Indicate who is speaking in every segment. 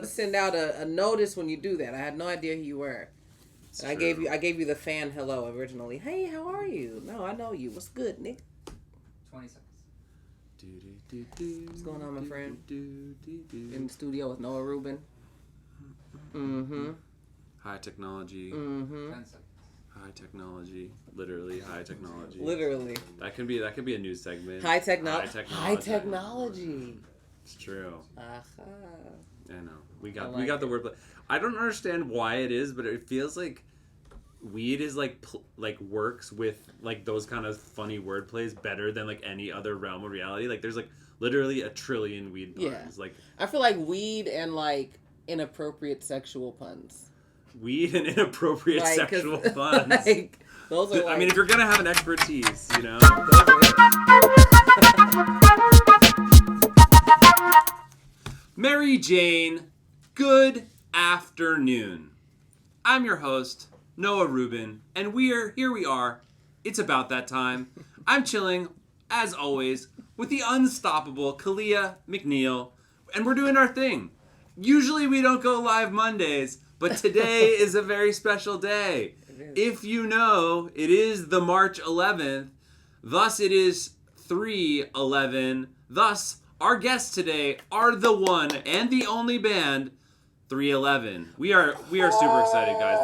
Speaker 1: Send out a notice when you do that. I had no idea who you were. I gave you the fan hello originally. Hey, how are you? No, I know you. What's good, Nick?
Speaker 2: 20 seconds.
Speaker 1: What's going on, my friend? In the studio with Noah Rubin. Mm-hmm.
Speaker 3: High technology.
Speaker 1: Mm-hmm.
Speaker 2: 10 seconds.
Speaker 3: High technology. Literally high technology.
Speaker 1: Literally.
Speaker 3: That can be a news segment.
Speaker 1: High technology. High technology.
Speaker 3: It's true.
Speaker 1: Uh-huh.
Speaker 3: I know. We got the wordplay. I don't understand why it is, but it feels like weed is like works with like those kind of funny wordplays better than like any other realm of reality. Like there's like literally a trillion weed puns.
Speaker 1: Yeah.
Speaker 3: Like
Speaker 1: I feel like weed and like inappropriate sexual puns.
Speaker 3: Weed and inappropriate sexual puns.
Speaker 1: Like, those are.
Speaker 3: I mean, if you're gonna have an expertise, you know. Mary Jane, good afternoon. I'm your host, Noah Rubin, and here we are. It's about that time. I'm chilling, as always, with the unstoppable Kalea McNeill, and we're doing our thing. Usually we don't go live Mondays, but today is a very special day. If you know, it is the March 11th, thus it is 3/11, thus our guests today are the one and the only band, 311. We are super excited, guys.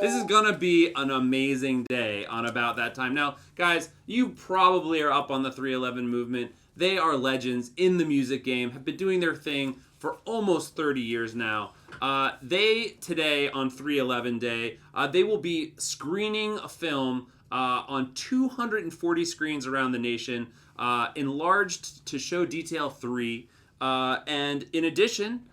Speaker 3: This is gonna be an amazing day on about that time. Now, guys, you probably are up on the 311 movement. They are legends in the music game, have been doing their thing for almost 30 years now. They today on 311 Day, they will be screening a film on 240 screens around the nation, enlarged to show detail 3. And in addition,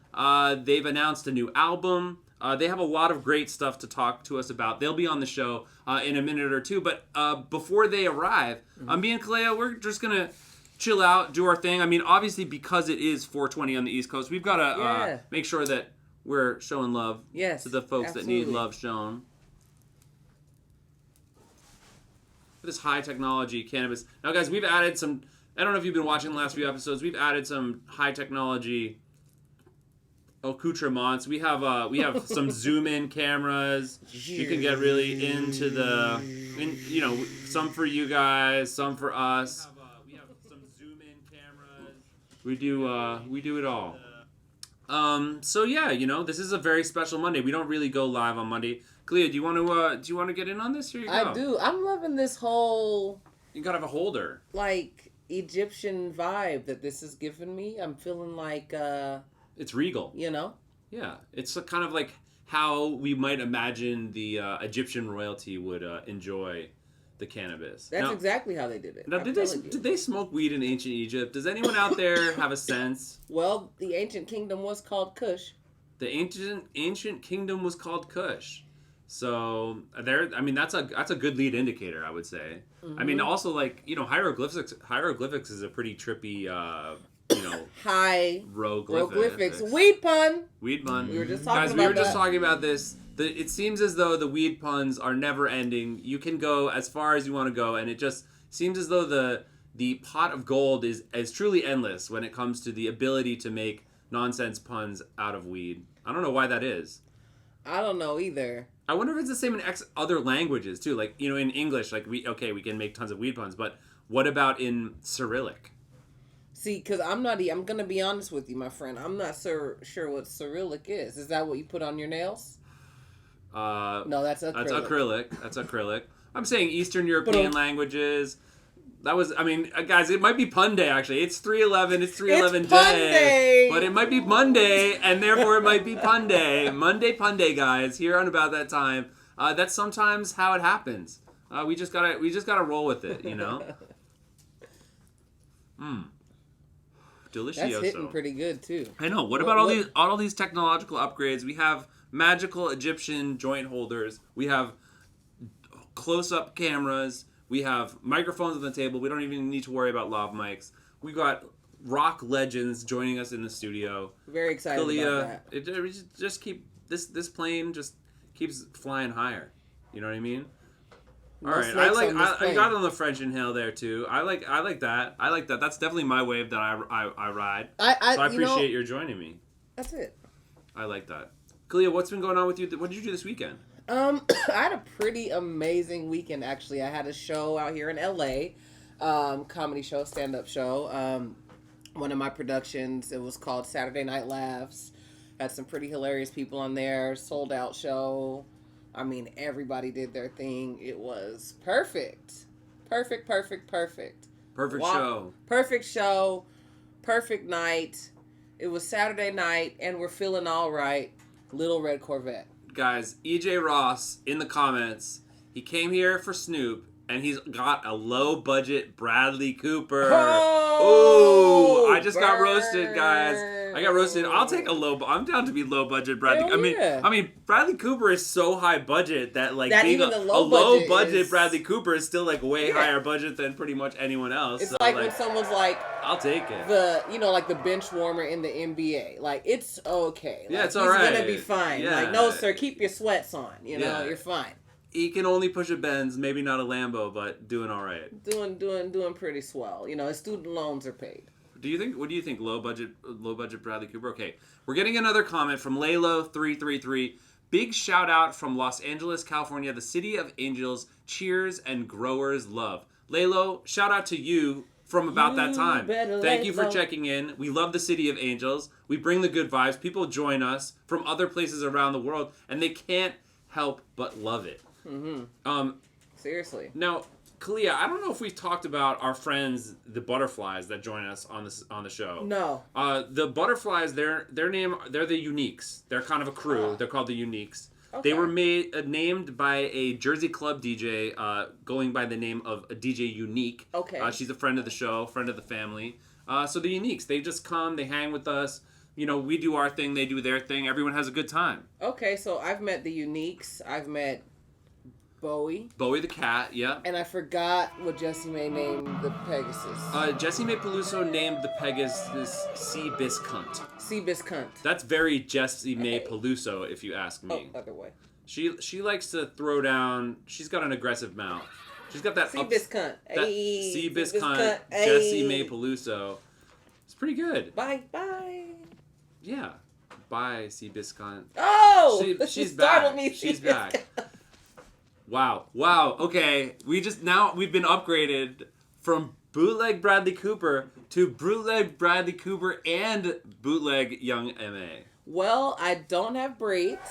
Speaker 3: they've announced a new album. They have a lot of great stuff to talk to us about. They'll be on the show in a minute or two. But before they arrive, me and Kalea, we're just going to chill out, do our thing. I mean, obviously, because it is 420 on the East Coast, we've got to make sure that we're showing love to the folks that need love shown. This high technology cannabis. Now, guys, we've added some. I don't know if you've been watching the last few episodes. We've added some high technology accoutrements. We have some zoom in cameras. You can get really into some for you guys, some for us. We have some zoom in cameras. We do it all. So yeah, this is a very special Monday. We don't really go live on Monday. Kalea, do you want to get in on this? Here you go.
Speaker 1: I do. I'm loving this whole.
Speaker 3: You gotta have a holder.
Speaker 1: Like Egyptian vibe that this is giving me. I'm feeling like.
Speaker 3: It's regal. Yeah, it's kind of like how we might imagine the Egyptian royalty would enjoy the cannabis.
Speaker 1: That's exactly how they did it.
Speaker 3: Now, did they smoke weed in ancient Egypt? Does anyone out there have a sense?
Speaker 1: Well, the ancient kingdom was called Kush.
Speaker 3: The ancient kingdom was called Kush. So that's a good lead indicator, I would say. Mm-hmm. I mean, also hieroglyphics is a pretty trippy
Speaker 1: hieroglyphics. Weed pun.
Speaker 3: We were
Speaker 1: just
Speaker 3: talking about this. It seems as though the weed puns are never ending. You can go as far as you want to go, and it just seems as though the pot of gold is truly endless when it comes to the ability to make nonsense puns out of weed. I don't know why that is.
Speaker 1: I don't know either.
Speaker 3: I wonder if it's the same in other languages too. Like, in English, like we can make tons of weed puns, but what about in Cyrillic?
Speaker 1: See, because I'm going to be honest with you, my friend. I'm not sure what Cyrillic is. Is that what you put on your nails? No, that's acrylic.
Speaker 3: That's acrylic. I'm saying Eastern European languages. That was, guys, it might be pun day, actually. It's 311. It's 311 day. But it might be Monday, and therefore it might be pun day. Monday pun day, guys. Here on About That Time. That's sometimes how it happens. We just gotta roll with it, Delicioso.
Speaker 1: That's hitting pretty good too.
Speaker 3: I know. What about all these technological upgrades? We have magical Egyptian joint holders. We have close-up cameras. We have microphones on the table. We don't even need to worry about lav mics. We got rock legends joining us in the studio.
Speaker 1: Very excited about that.
Speaker 3: It just keep this plane just keeps flying higher. You know what I mean? All right, I got on the French inhale there too. I like that. That's definitely my wave that I ride. So I appreciate your joining me.
Speaker 1: That's it.
Speaker 3: I like that. Kalea, what's been going on with you? What did you do this weekend?
Speaker 1: I had a pretty amazing weekend, actually. I had a show out here in LA, comedy show, stand-up show. One of my productions, it was called Saturday Night Laughs. Had some pretty hilarious people on there. Sold out show. I mean, everybody did their thing. It was perfect. Perfect show. Perfect show. Perfect night. It was Saturday night, and we're feeling all right. Little Red Corvette.
Speaker 3: Guys, EJ Ross in the comments, he came here for Snoop, and he's got a low-budget Bradley Cooper.
Speaker 1: Oh!
Speaker 3: Ooh, I just got roasted, guys. I got roasted. I'll take I'm down to be low-budget Bradley. I mean, Bradley Cooper is so high budget that being a low-budget Bradley Cooper is still way higher budget than pretty much anyone else.
Speaker 1: It's when someone's like,
Speaker 3: I'll take it.
Speaker 1: The bench warmer in the NBA. It's okay.
Speaker 3: It's all right.
Speaker 1: He's gonna be fine.
Speaker 3: Yeah.
Speaker 1: No, sir, keep your sweats on. You're fine.
Speaker 3: He can only push a Benz, maybe not a Lambo, but doing all right.
Speaker 1: Doing pretty swell. His student loans are paid.
Speaker 3: What do you think? Low budget Bradley Cooper. Okay, we're getting another comment from Laylo333. Big shout out from Los Angeles, California, the city of angels. Cheers and growers love. Laylo, shout out to you from about that time. Thank you for checking in. We love the city of angels. We bring the good vibes. People join us from other places around the world, and they can't help but love it. Mm-hmm.
Speaker 1: Seriously.
Speaker 3: Now, Kalea, I don't know if we've talked about our friends, the butterflies that join us on the show.
Speaker 1: No.
Speaker 3: The butterflies, they're the Uniques. They're kind of a crew. They're called the Uniques. Okay. They were named by a Jersey club DJ going by the name of DJ Unique.
Speaker 1: Okay.
Speaker 3: She's a friend of the show, friend of the family. So the Uniques, they just come, they hang with us. We do our thing, they do their thing. Everyone has a good time. Okay,
Speaker 1: so I've met the Uniques. I've met Bowie
Speaker 3: the cat, yeah.
Speaker 1: And I forgot what Jessie May named the Pegasus.
Speaker 3: Jessie May Peluso named the Pegasus Seabiscunt.
Speaker 1: Seabiscunt.
Speaker 3: That's very Jessie May Peluso, if you ask me.
Speaker 1: Oh, other way.
Speaker 3: She likes to throw down. She's got an aggressive mouth. She's got that
Speaker 1: Seabiscunt.
Speaker 3: Seabiscunt. Jessie May Peluso. It's pretty good.
Speaker 1: Bye.
Speaker 3: Yeah. Bye, Seabiscunt.
Speaker 1: Oh!
Speaker 3: She's back. She's back. Wow. Okay. We've been upgraded from bootleg Bradley Cooper to bootleg Bradley Cooper and bootleg Young M.A.
Speaker 1: Well, I don't have braids.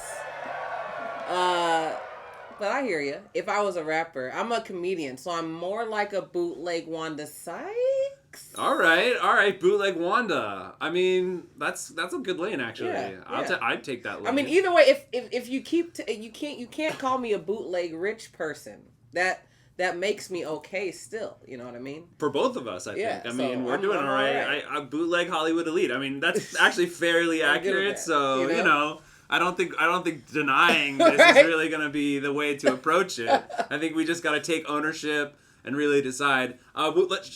Speaker 1: But I hear you. If I was a rapper, I'm a comedian, so I'm more like a bootleg Wanda Sykes.
Speaker 3: All right, bootleg Wanda. I mean, that's a good lane actually. Yeah. I'd take that lane.
Speaker 1: I mean, either way, if you you can't call me a bootleg rich person. That makes me okay still. You know what I mean?
Speaker 3: For both of us, I think. I mean, we're doing all right. I bootleg Hollywood elite. I mean, that's actually fairly accurate. So I don't think denying this is really going to be the way to approach it. I think we just got to take ownership and really decide.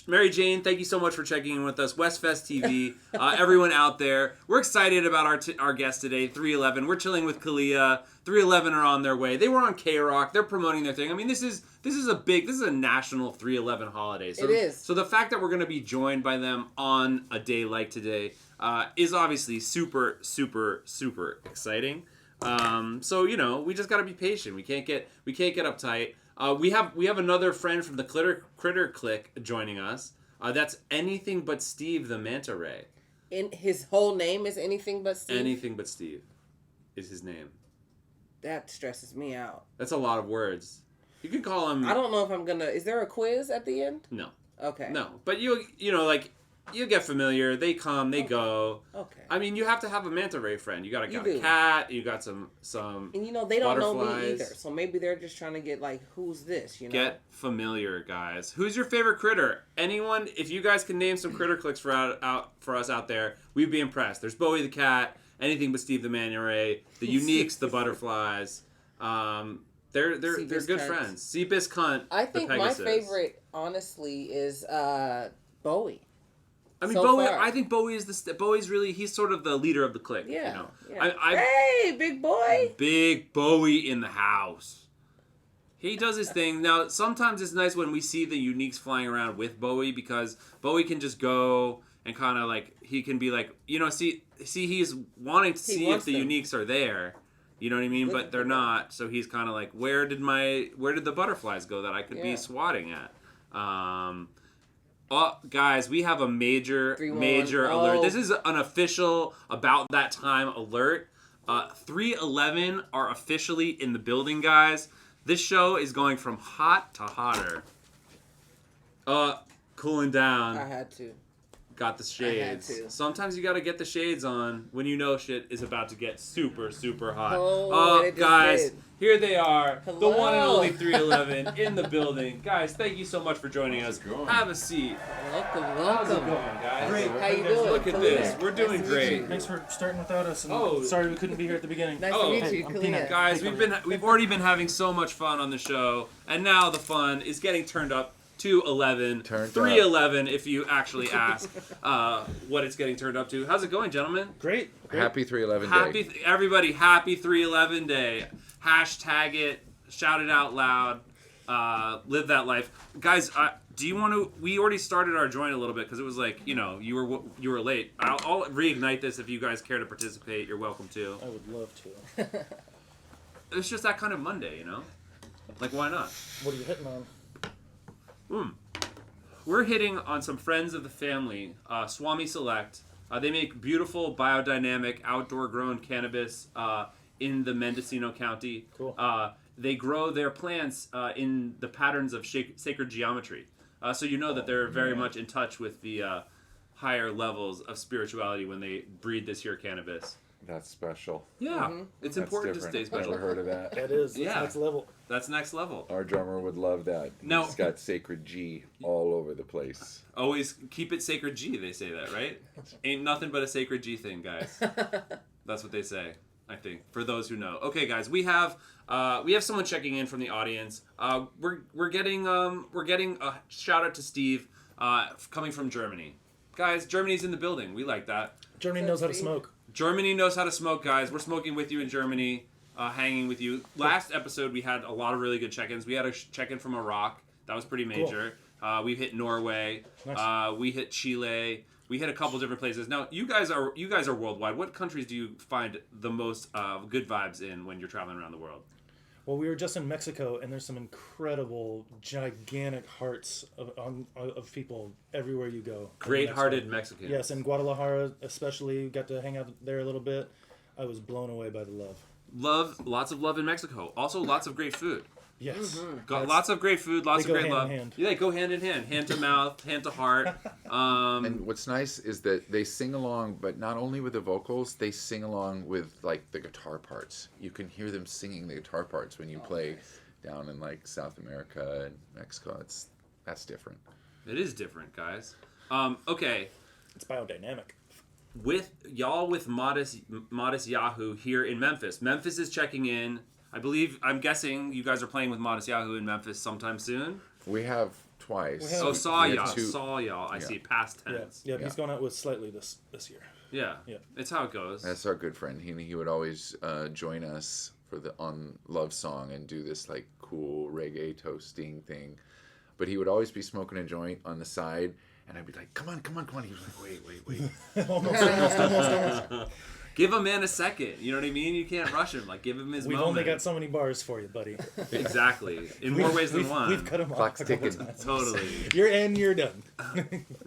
Speaker 3: Mary Jane, thank you so much for checking in with us. Westfest TV, everyone out there. We're excited about our guest today, 311. We're chilling with Kalea. 311 are on their way. They were on K-Rock. They're promoting their thing. I mean, this is a national 311 holiday. So,
Speaker 1: it is.
Speaker 3: So the fact that we're going to be joined by them on a day like today is obviously super, super, super exciting. So we just got to be patient. We can't get uptight. We have another friend from the Critter Clique joining us. That's Anything But Steve the Manta Ray.
Speaker 1: His whole name is Anything But Steve?
Speaker 3: Anything But Steve is his name.
Speaker 1: That stresses me out.
Speaker 3: That's a lot of words. You could call him...
Speaker 1: I don't know if I'm gonna... Is there a quiz at the end?
Speaker 3: No.
Speaker 1: Okay.
Speaker 3: No. But you get familiar. They come, they go.
Speaker 1: Okay.
Speaker 3: I mean, you have to have a manta ray friend. You got a cat. You got some.
Speaker 1: And they don't know me either. So maybe they're just trying to get who's this?
Speaker 3: Get familiar, guys. Who's your favorite critter? Anyone? If you guys can name some critter cliques for us out there, we'd be impressed. There's Bowie the cat. Anything But Steve the Manta Ray. The Uniques, the butterflies. They're good friends. Seabiscunt.
Speaker 1: I think my favorite, honestly, is Bowie.
Speaker 3: I mean, Bowie. Far. I think Bowie is Bowie's really. He's sort of the leader of the clique.
Speaker 1: Yeah. Hey, big boy.
Speaker 3: Big Bowie in the house. He does his thing. Now, sometimes it's nice when we see the Uniques flying around with Bowie because Bowie can just go and kind of like he can be like, see he's wanting to see if the uniques are there. You know what I mean? But they're not. So he's kind of like, where did the butterflies go that I could be swatting at? Guys, we have a major alert. This is an official about that time alert. 311 are officially in the building, guys. This show is going from hot to hotter. Cooling down.
Speaker 1: I had to.
Speaker 3: Got the shades.
Speaker 1: I had to.
Speaker 3: Sometimes you got to get the shades on when you know shit is about to get super, super hot. Guys, here they are.
Speaker 1: Hello.
Speaker 3: The one and only 311 in the building. Guys, thank you so much for joining us. Have a seat.
Speaker 1: Welcome.
Speaker 3: How's it going, guys?
Speaker 2: Great.
Speaker 1: How you doing?
Speaker 3: Look at this. We're doing great.
Speaker 2: Thanks for starting without us. And sorry we couldn't be here at the beginning.
Speaker 1: Nice to meet you,
Speaker 2: I'm
Speaker 1: Kalea.
Speaker 2: Peanut.
Speaker 3: Guys, we've already been having so much fun on the show, and now the fun is getting turned up to 11, 311 if you actually ask what it's getting turned up to. How's it going, gentlemen?
Speaker 2: Great.
Speaker 4: Happy 311 day.
Speaker 3: Everybody, happy 311 day. Hashtag it, shout it out loud, live that life. Guys, do you want to, we already started our joint a little bit because it was like, you were late. I'll reignite this if you guys care to participate. You're welcome to.
Speaker 2: I would love to.
Speaker 3: It's just that kind of Monday, Like, why not?
Speaker 2: What are you hitting on?
Speaker 3: We're hitting on some friends of the family, Swami Select. They make beautiful biodynamic outdoor grown cannabis in the Mendocino County.
Speaker 2: Cool.
Speaker 3: They grow their plants in the patterns of sacred geometry. So that they're very much in touch with the higher levels of spirituality when they breed this here cannabis.
Speaker 4: That's special.
Speaker 3: Yeah, it's
Speaker 4: That's
Speaker 3: important
Speaker 4: different.
Speaker 3: to stay special.
Speaker 4: Never heard of that.
Speaker 2: That is. That's next level.
Speaker 3: That's next level.
Speaker 4: Our drummer would love that.
Speaker 3: No.
Speaker 4: He's got sacred G all over the place.
Speaker 3: Always keep it sacred G, they say that, right? Ain't nothing but a sacred G thing, guys. That's what they say, I think, for those who know. Okay, guys, we have someone checking in from the audience. We're getting a shout out to Steve coming from Germany. Guys, Germany's in the building. We like that.
Speaker 2: Germany knows how to smoke.
Speaker 3: Germany knows how to smoke, guys. We're smoking with you in Germany, hanging with you. Last episode, we had a lot of really good check-ins. We had a check-in from Iraq. That was pretty major. Cool. We hit Norway. Nice. We hit Chile. We hit a couple different places. Now, you guys are worldwide. What countries do you find the most good vibes in when you're traveling around the world?
Speaker 2: Well, we were just in Mexico, and there's some incredible, gigantic hearts of people everywhere you go.
Speaker 3: Great-hearted Mexicans.
Speaker 2: Yes, in Guadalajara especially, got to hang out there a little bit. I was blown away by the love.
Speaker 3: Lots of love in Mexico. Also, lots of great food.
Speaker 2: Yes.
Speaker 3: Mm-hmm. Got lots of great food, lots of great love.
Speaker 2: Hand.
Speaker 3: Yeah, they go hand in hand. Hand to mouth, hand to heart.
Speaker 4: And what's nice is that they sing along, but not only with the vocals, they sing along with like the guitar parts. You can hear them singing the guitar parts when you play down in like South America and Mexico. That's different.
Speaker 3: It is different, guys. Okay.
Speaker 2: It's biodynamic.
Speaker 3: With Modest Yahoo here in Memphis. Memphis is checking in. I'm guessing you guys are playing with Modest Yahoo in Memphis sometime soon.
Speaker 4: We have twice.
Speaker 3: Saw y'all. I see past tense.
Speaker 2: Yeah, he's going out with Slightly this year.
Speaker 3: Yeah, it's how it goes.
Speaker 4: That's our good friend. He would always join us for on Love Song and do this like cool reggae toasting thing. But he would always be smoking a joint on the side, and I'd be like, come on. He was like, wait.
Speaker 2: almost.
Speaker 3: Give a man a second. You know what I mean? You can't rush him. Like, give him his moment.
Speaker 2: We've only got so many bars for you, buddy.
Speaker 3: Exactly. In more ways than one.
Speaker 2: We've cut him off.
Speaker 4: Clock's ticking.
Speaker 3: Totally.
Speaker 2: You're done.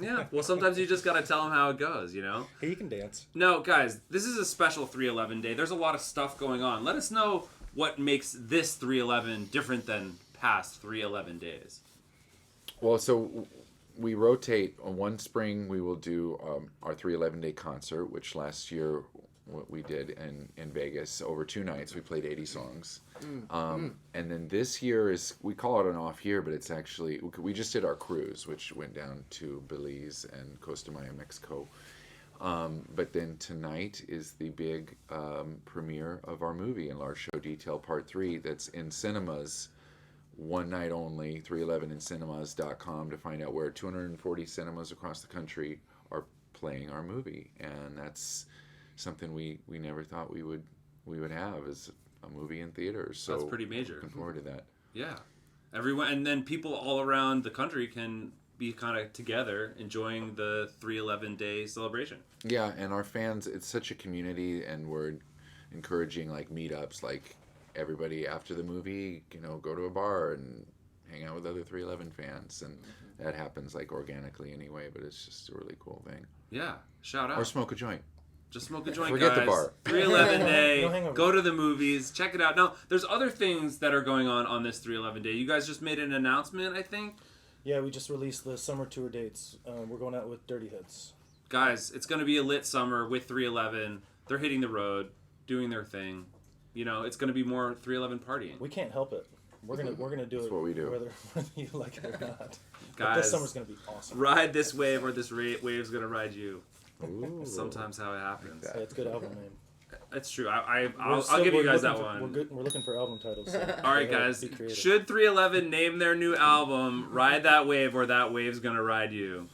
Speaker 3: Yeah. Well, sometimes you just got to tell him how it goes,
Speaker 2: Hey, you can dance.
Speaker 3: No, guys, this is a special 311 day. There's a lot of stuff going on. Let us know what makes this 311 different than past 311 days.
Speaker 4: Well, so we rotate. One spring we will do our 311 day concert, which last year what we did in Vegas over 2 nights. We played 80 songs. And then this year we call it an off year, but it's actually, we just did our cruise, which went down to Belize and Costa Maya, Mexico. But then tonight is the big premiere of our movie, Enlarged Show Detail Part 3, that's in cinemas. One night only, 311incinemas.com to find out where 240 cinemas across the country are playing our movie. And that's something we never thought we would have as a movie in theaters. So
Speaker 3: that's pretty major.
Speaker 4: Looking forward to that.
Speaker 3: Yeah. Everyone, and then people all around the country can be kind of together enjoying the 311 day celebration.
Speaker 4: Yeah, and our fans, it's such a community, and we're encouraging like meetups, like everybody after the movie, go to a bar and hang out with other 311 fans, and that happens like organically anyway, but it's just a really cool thing.
Speaker 3: Yeah, shout out.
Speaker 4: Or smoke a joint.
Speaker 3: Just smoke a joint,
Speaker 4: Forget
Speaker 3: guys.
Speaker 4: the bar.
Speaker 3: 311 day.
Speaker 2: No hangover.
Speaker 3: Go to the movies. Check it out. Now, there's other things that are going on this 311 day. You guys just made an announcement, I think.
Speaker 2: Yeah, we just released the summer tour dates. We're going out with Dirty Hits.
Speaker 3: Guys, it's going to be a lit summer with 311. They're hitting the road, doing their thing. It's going to be more 311 partying.
Speaker 2: We can't help it. We're gonna do
Speaker 4: That's
Speaker 2: it.
Speaker 4: what we do.
Speaker 2: Whether you like it or not. But
Speaker 3: Guys,
Speaker 2: this summer's gonna be awesome.
Speaker 3: Ride this wave, or this wave's going to ride you.
Speaker 4: Ooh.
Speaker 3: Sometimes how it happens.
Speaker 4: Like
Speaker 2: Yeah, it's a good album name.
Speaker 3: It's true. I'll give you guys that one.
Speaker 2: We're looking for album titles. So
Speaker 3: All right,
Speaker 2: gotta
Speaker 3: guys.
Speaker 2: be creative.
Speaker 3: Should 311 name their new album "Ride That Wave" or "That Wave's Gonna Ride You"?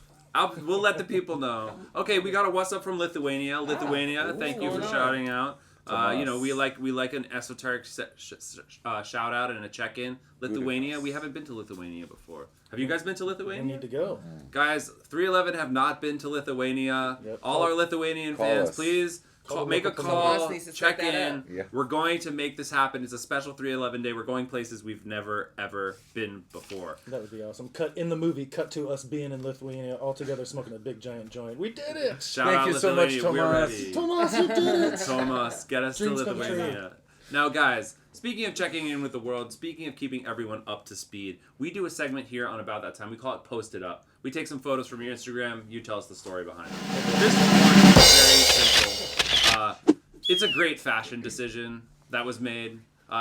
Speaker 3: We'll let the people know. Okay, we got a what's up from Lithuania. Lithuania, thank you for shouting out. We like an esoteric shout out and a check in. Lithuania. We haven't been to Lithuania before. Have you guys been to
Speaker 2: We
Speaker 3: Lithuania?
Speaker 2: need to go.
Speaker 3: Guys, 311 have not been to Lithuania.
Speaker 2: Yep.
Speaker 3: All our Lithuanian
Speaker 4: Call
Speaker 3: fans,
Speaker 4: us.
Speaker 3: please make a
Speaker 2: local
Speaker 3: call,
Speaker 1: Someone needs to
Speaker 3: check
Speaker 1: set that
Speaker 3: in.
Speaker 1: up.
Speaker 4: Yeah.
Speaker 3: We're going to make this happen. It's a special 311 day. We're going places we've never, ever been before.
Speaker 2: That would be awesome. Cut to us being in Lithuania all together smoking a big giant joint. We did it.
Speaker 3: Shout
Speaker 4: Thank
Speaker 3: out
Speaker 4: you so much,
Speaker 3: Lithuania. We're
Speaker 4: Tomas.
Speaker 3: ready.
Speaker 2: Tomas, you did it.
Speaker 3: Tomas, get us
Speaker 2: Dreams
Speaker 3: to
Speaker 2: come
Speaker 3: Lithuania. Now, guys, speaking of checking in with the world, speaking of keeping everyone up to speed, we do a segment here on About That Time. We call it Post It Up. We take some photos from your Instagram. You tell us the story behind it. This one is very simple. It's a great fashion decision that was made.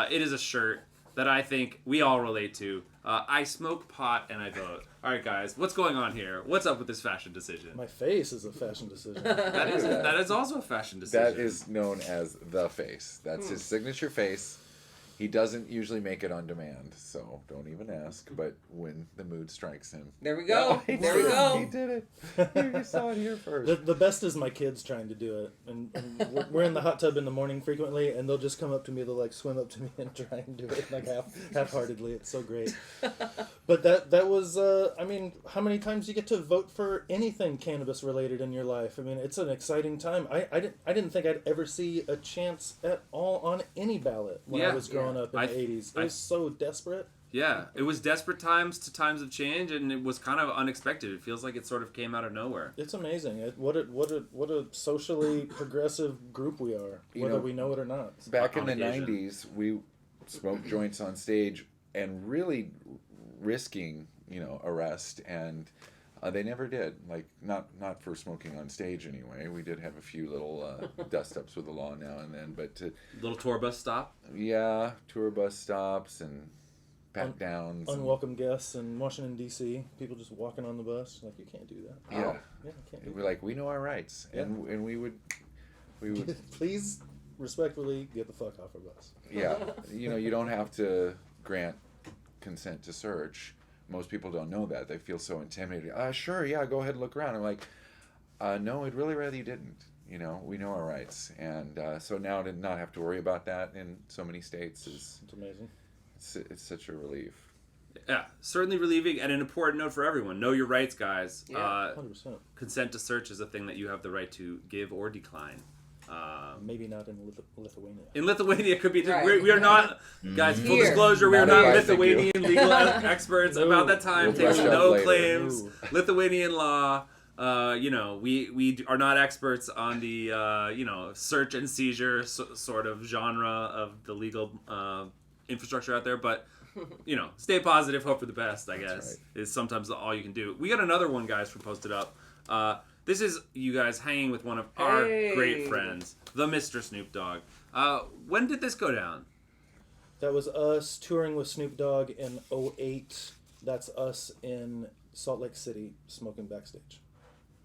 Speaker 3: It is a shirt that I think we all relate to. I smoke pot and I vote. All right, guys, what's going on here? What's up with this fashion decision?
Speaker 2: My face is a fashion decision.
Speaker 3: That is also a fashion decision.
Speaker 4: That is known as the face. That's his signature face. He doesn't usually make it on demand, so don't even ask. But when the mood strikes him,
Speaker 1: There we go. There we
Speaker 4: He
Speaker 1: go.
Speaker 4: did it. You saw it here first.
Speaker 2: The best is my kids trying to do it, and we're in the hot tub in the morning frequently, and they'll just come up to me, they'll like swim up to me and try and do it like half-heartedly. It's so great. But that was I mean, how many times you get to vote for anything cannabis related in your life? I mean, it's an exciting time. I didn't think I'd ever see a chance at all on any ballot when I was growing up in the 80s. It was so desperate.
Speaker 3: Yeah, it was desperate times to times of change, and it was kind of unexpected. It feels like it sort of came out of nowhere.
Speaker 2: It's amazing. What a socially progressive group we are, whether we know it or not.
Speaker 4: Back in
Speaker 3: On
Speaker 4: the
Speaker 3: occasion.
Speaker 4: 90s, we smoked joints on stage and really risking, arrest, and they never did. Like, not for smoking on stage anyway. We did have a few little dust-ups with the law now and then, but
Speaker 3: Little tour bus stop.
Speaker 4: yeah, tour bus stops and pat downs.
Speaker 2: Unwelcome guests in Washington, D.C. People just walking on the bus. Like, you can't do that.
Speaker 4: Yeah.
Speaker 2: Yeah, I can't do
Speaker 4: We're like, we know our rights, and we would,
Speaker 2: that. Please, respectfully, get the fuck off our bus.
Speaker 4: yeah. You don't have to grant consent to search. Most people don't know that. They feel so intimidated. Sure, yeah, go ahead and look around. I'm like, no, I'd really rather you didn't. We know our rights, and so now to not have to worry about that in so many states is
Speaker 2: It's amazing.
Speaker 4: it's such a relief.
Speaker 3: Yeah, certainly relieving, and an important note for everyone. Know your rights, guys.
Speaker 1: Yeah.
Speaker 2: 100%.
Speaker 3: Consent to search is a thing that you have the right to give or decline.
Speaker 2: Maybe not in Lithuania.
Speaker 3: In Lithuania, it could be.
Speaker 1: Right.
Speaker 3: We are not, guys. Full
Speaker 1: Here.
Speaker 3: disclosure: we are
Speaker 4: Not
Speaker 3: not
Speaker 4: guys, thank you.
Speaker 3: Lithuanian legal experts.
Speaker 2: No.
Speaker 3: About that time,
Speaker 4: We'll
Speaker 3: takes
Speaker 4: brush up
Speaker 3: no
Speaker 4: later.
Speaker 3: claims.
Speaker 2: Ooh.
Speaker 3: Lithuanian law. We are not experts on the search and seizure sort of genre of the legal infrastructure out there, but. Stay positive, hope for the best, I guess, is sometimes all you can do. We got another one, guys, from Posted Up. This is you guys hanging with one of our great friends, the Mr. Snoop Dogg. When did this go down?
Speaker 2: That was us touring with Snoop Dogg in 2008. That's us in Salt Lake City smoking backstage.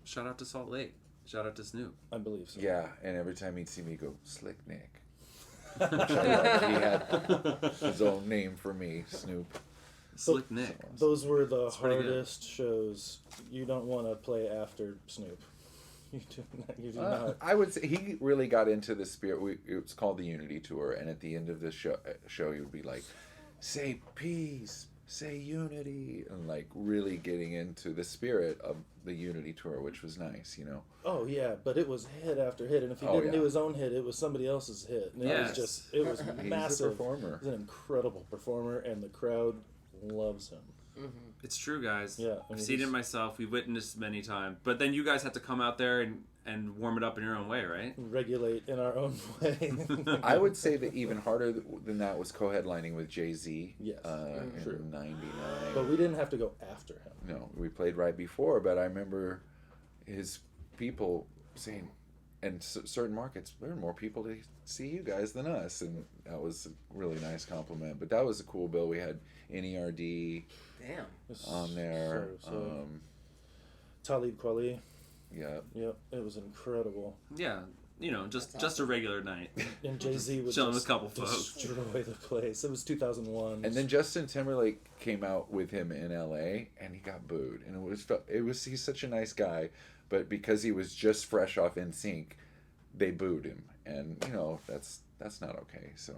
Speaker 3: Shout out to Salt Lake. Shout out to Snoop.
Speaker 2: I believe so.
Speaker 4: Yeah, and every time he'd see me, he'd go, Slick Nick. He had his own name for me, Snoop.
Speaker 3: Slick Nick.
Speaker 2: Those were the
Speaker 3: pretty good.
Speaker 2: hardest shows. You don't want to play after Snoop. You do not.
Speaker 4: I would say he really got into the spirit. It was called the Unity Tour, and at the end of the show he would be like, "Say peace, say unity, and like really getting into the spirit of the Unity tour, which was nice, you know.
Speaker 2: Oh yeah, but it was hit after hit, and if he didn't do his own hit, it was somebody else's hit, and it was massive.
Speaker 4: He's a performer.
Speaker 2: He's an incredible performer, and the crowd loves him.
Speaker 1: Mm-hmm.
Speaker 3: It's true, guys.
Speaker 2: Yeah,
Speaker 3: I've seen it myself. We've witnessed many times. But then you guys have to come out there and warm it up in your own way, right?
Speaker 2: Regulate in our own way.
Speaker 4: I would say that even harder than that was co-headlining with Jay-Z.
Speaker 2: Yes, true.
Speaker 4: In '99.
Speaker 2: But we didn't have to go after him.
Speaker 4: No, we played right before, but I remember his people saying, in certain markets, there are more people to see you guys than us, and that was a really nice compliment. But that was a cool bill. We had NERD on there.
Speaker 2: So. Talib Kweli.
Speaker 4: Yeah.
Speaker 2: Yep, it was incredible.
Speaker 3: Yeah, you know, just a regular night.
Speaker 2: And Jay-Z would
Speaker 3: chilling
Speaker 2: just
Speaker 3: with a couple folks.
Speaker 2: destroy the place. It was 2001.
Speaker 4: And then Justin Timberlake came out with him in LA, and he got booed. And he's such a nice guy, but because he was just fresh off NSYNC, they booed him, and you know that's not okay. So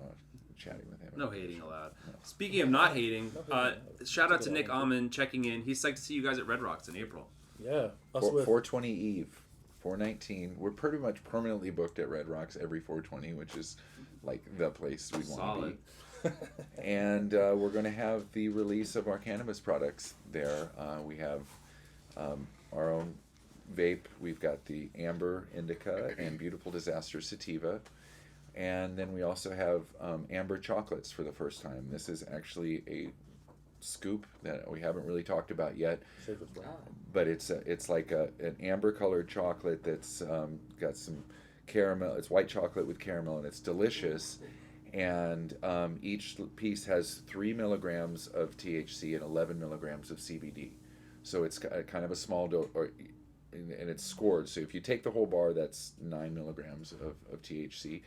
Speaker 4: chatting with him.
Speaker 3: No hating allowed. No. Speaking of not hating, shout out to Nick Hexum checking in. He's psyched to see you guys at Red Rocks in April.
Speaker 2: Yeah.
Speaker 4: 420 Eve, 419. We're pretty much permanently booked at Red Rocks every 420, which is like the place we want to be. And we're going to have the release of our cannabis products there. We have our own vape. We've got the Amber Indica and Beautiful Disaster Sativa. And then we also have Amber Chocolates for the first time. This is actually a scoop that we haven't really talked about yet, but it's like an amber colored chocolate that's got some caramel. It's white chocolate with caramel, and it's delicious. And each piece has 3 milligrams of THC and 11 milligrams of CBD. So it's kind of a small dose, and it's scored. So if you take the whole bar, that's 9 milligrams of THC.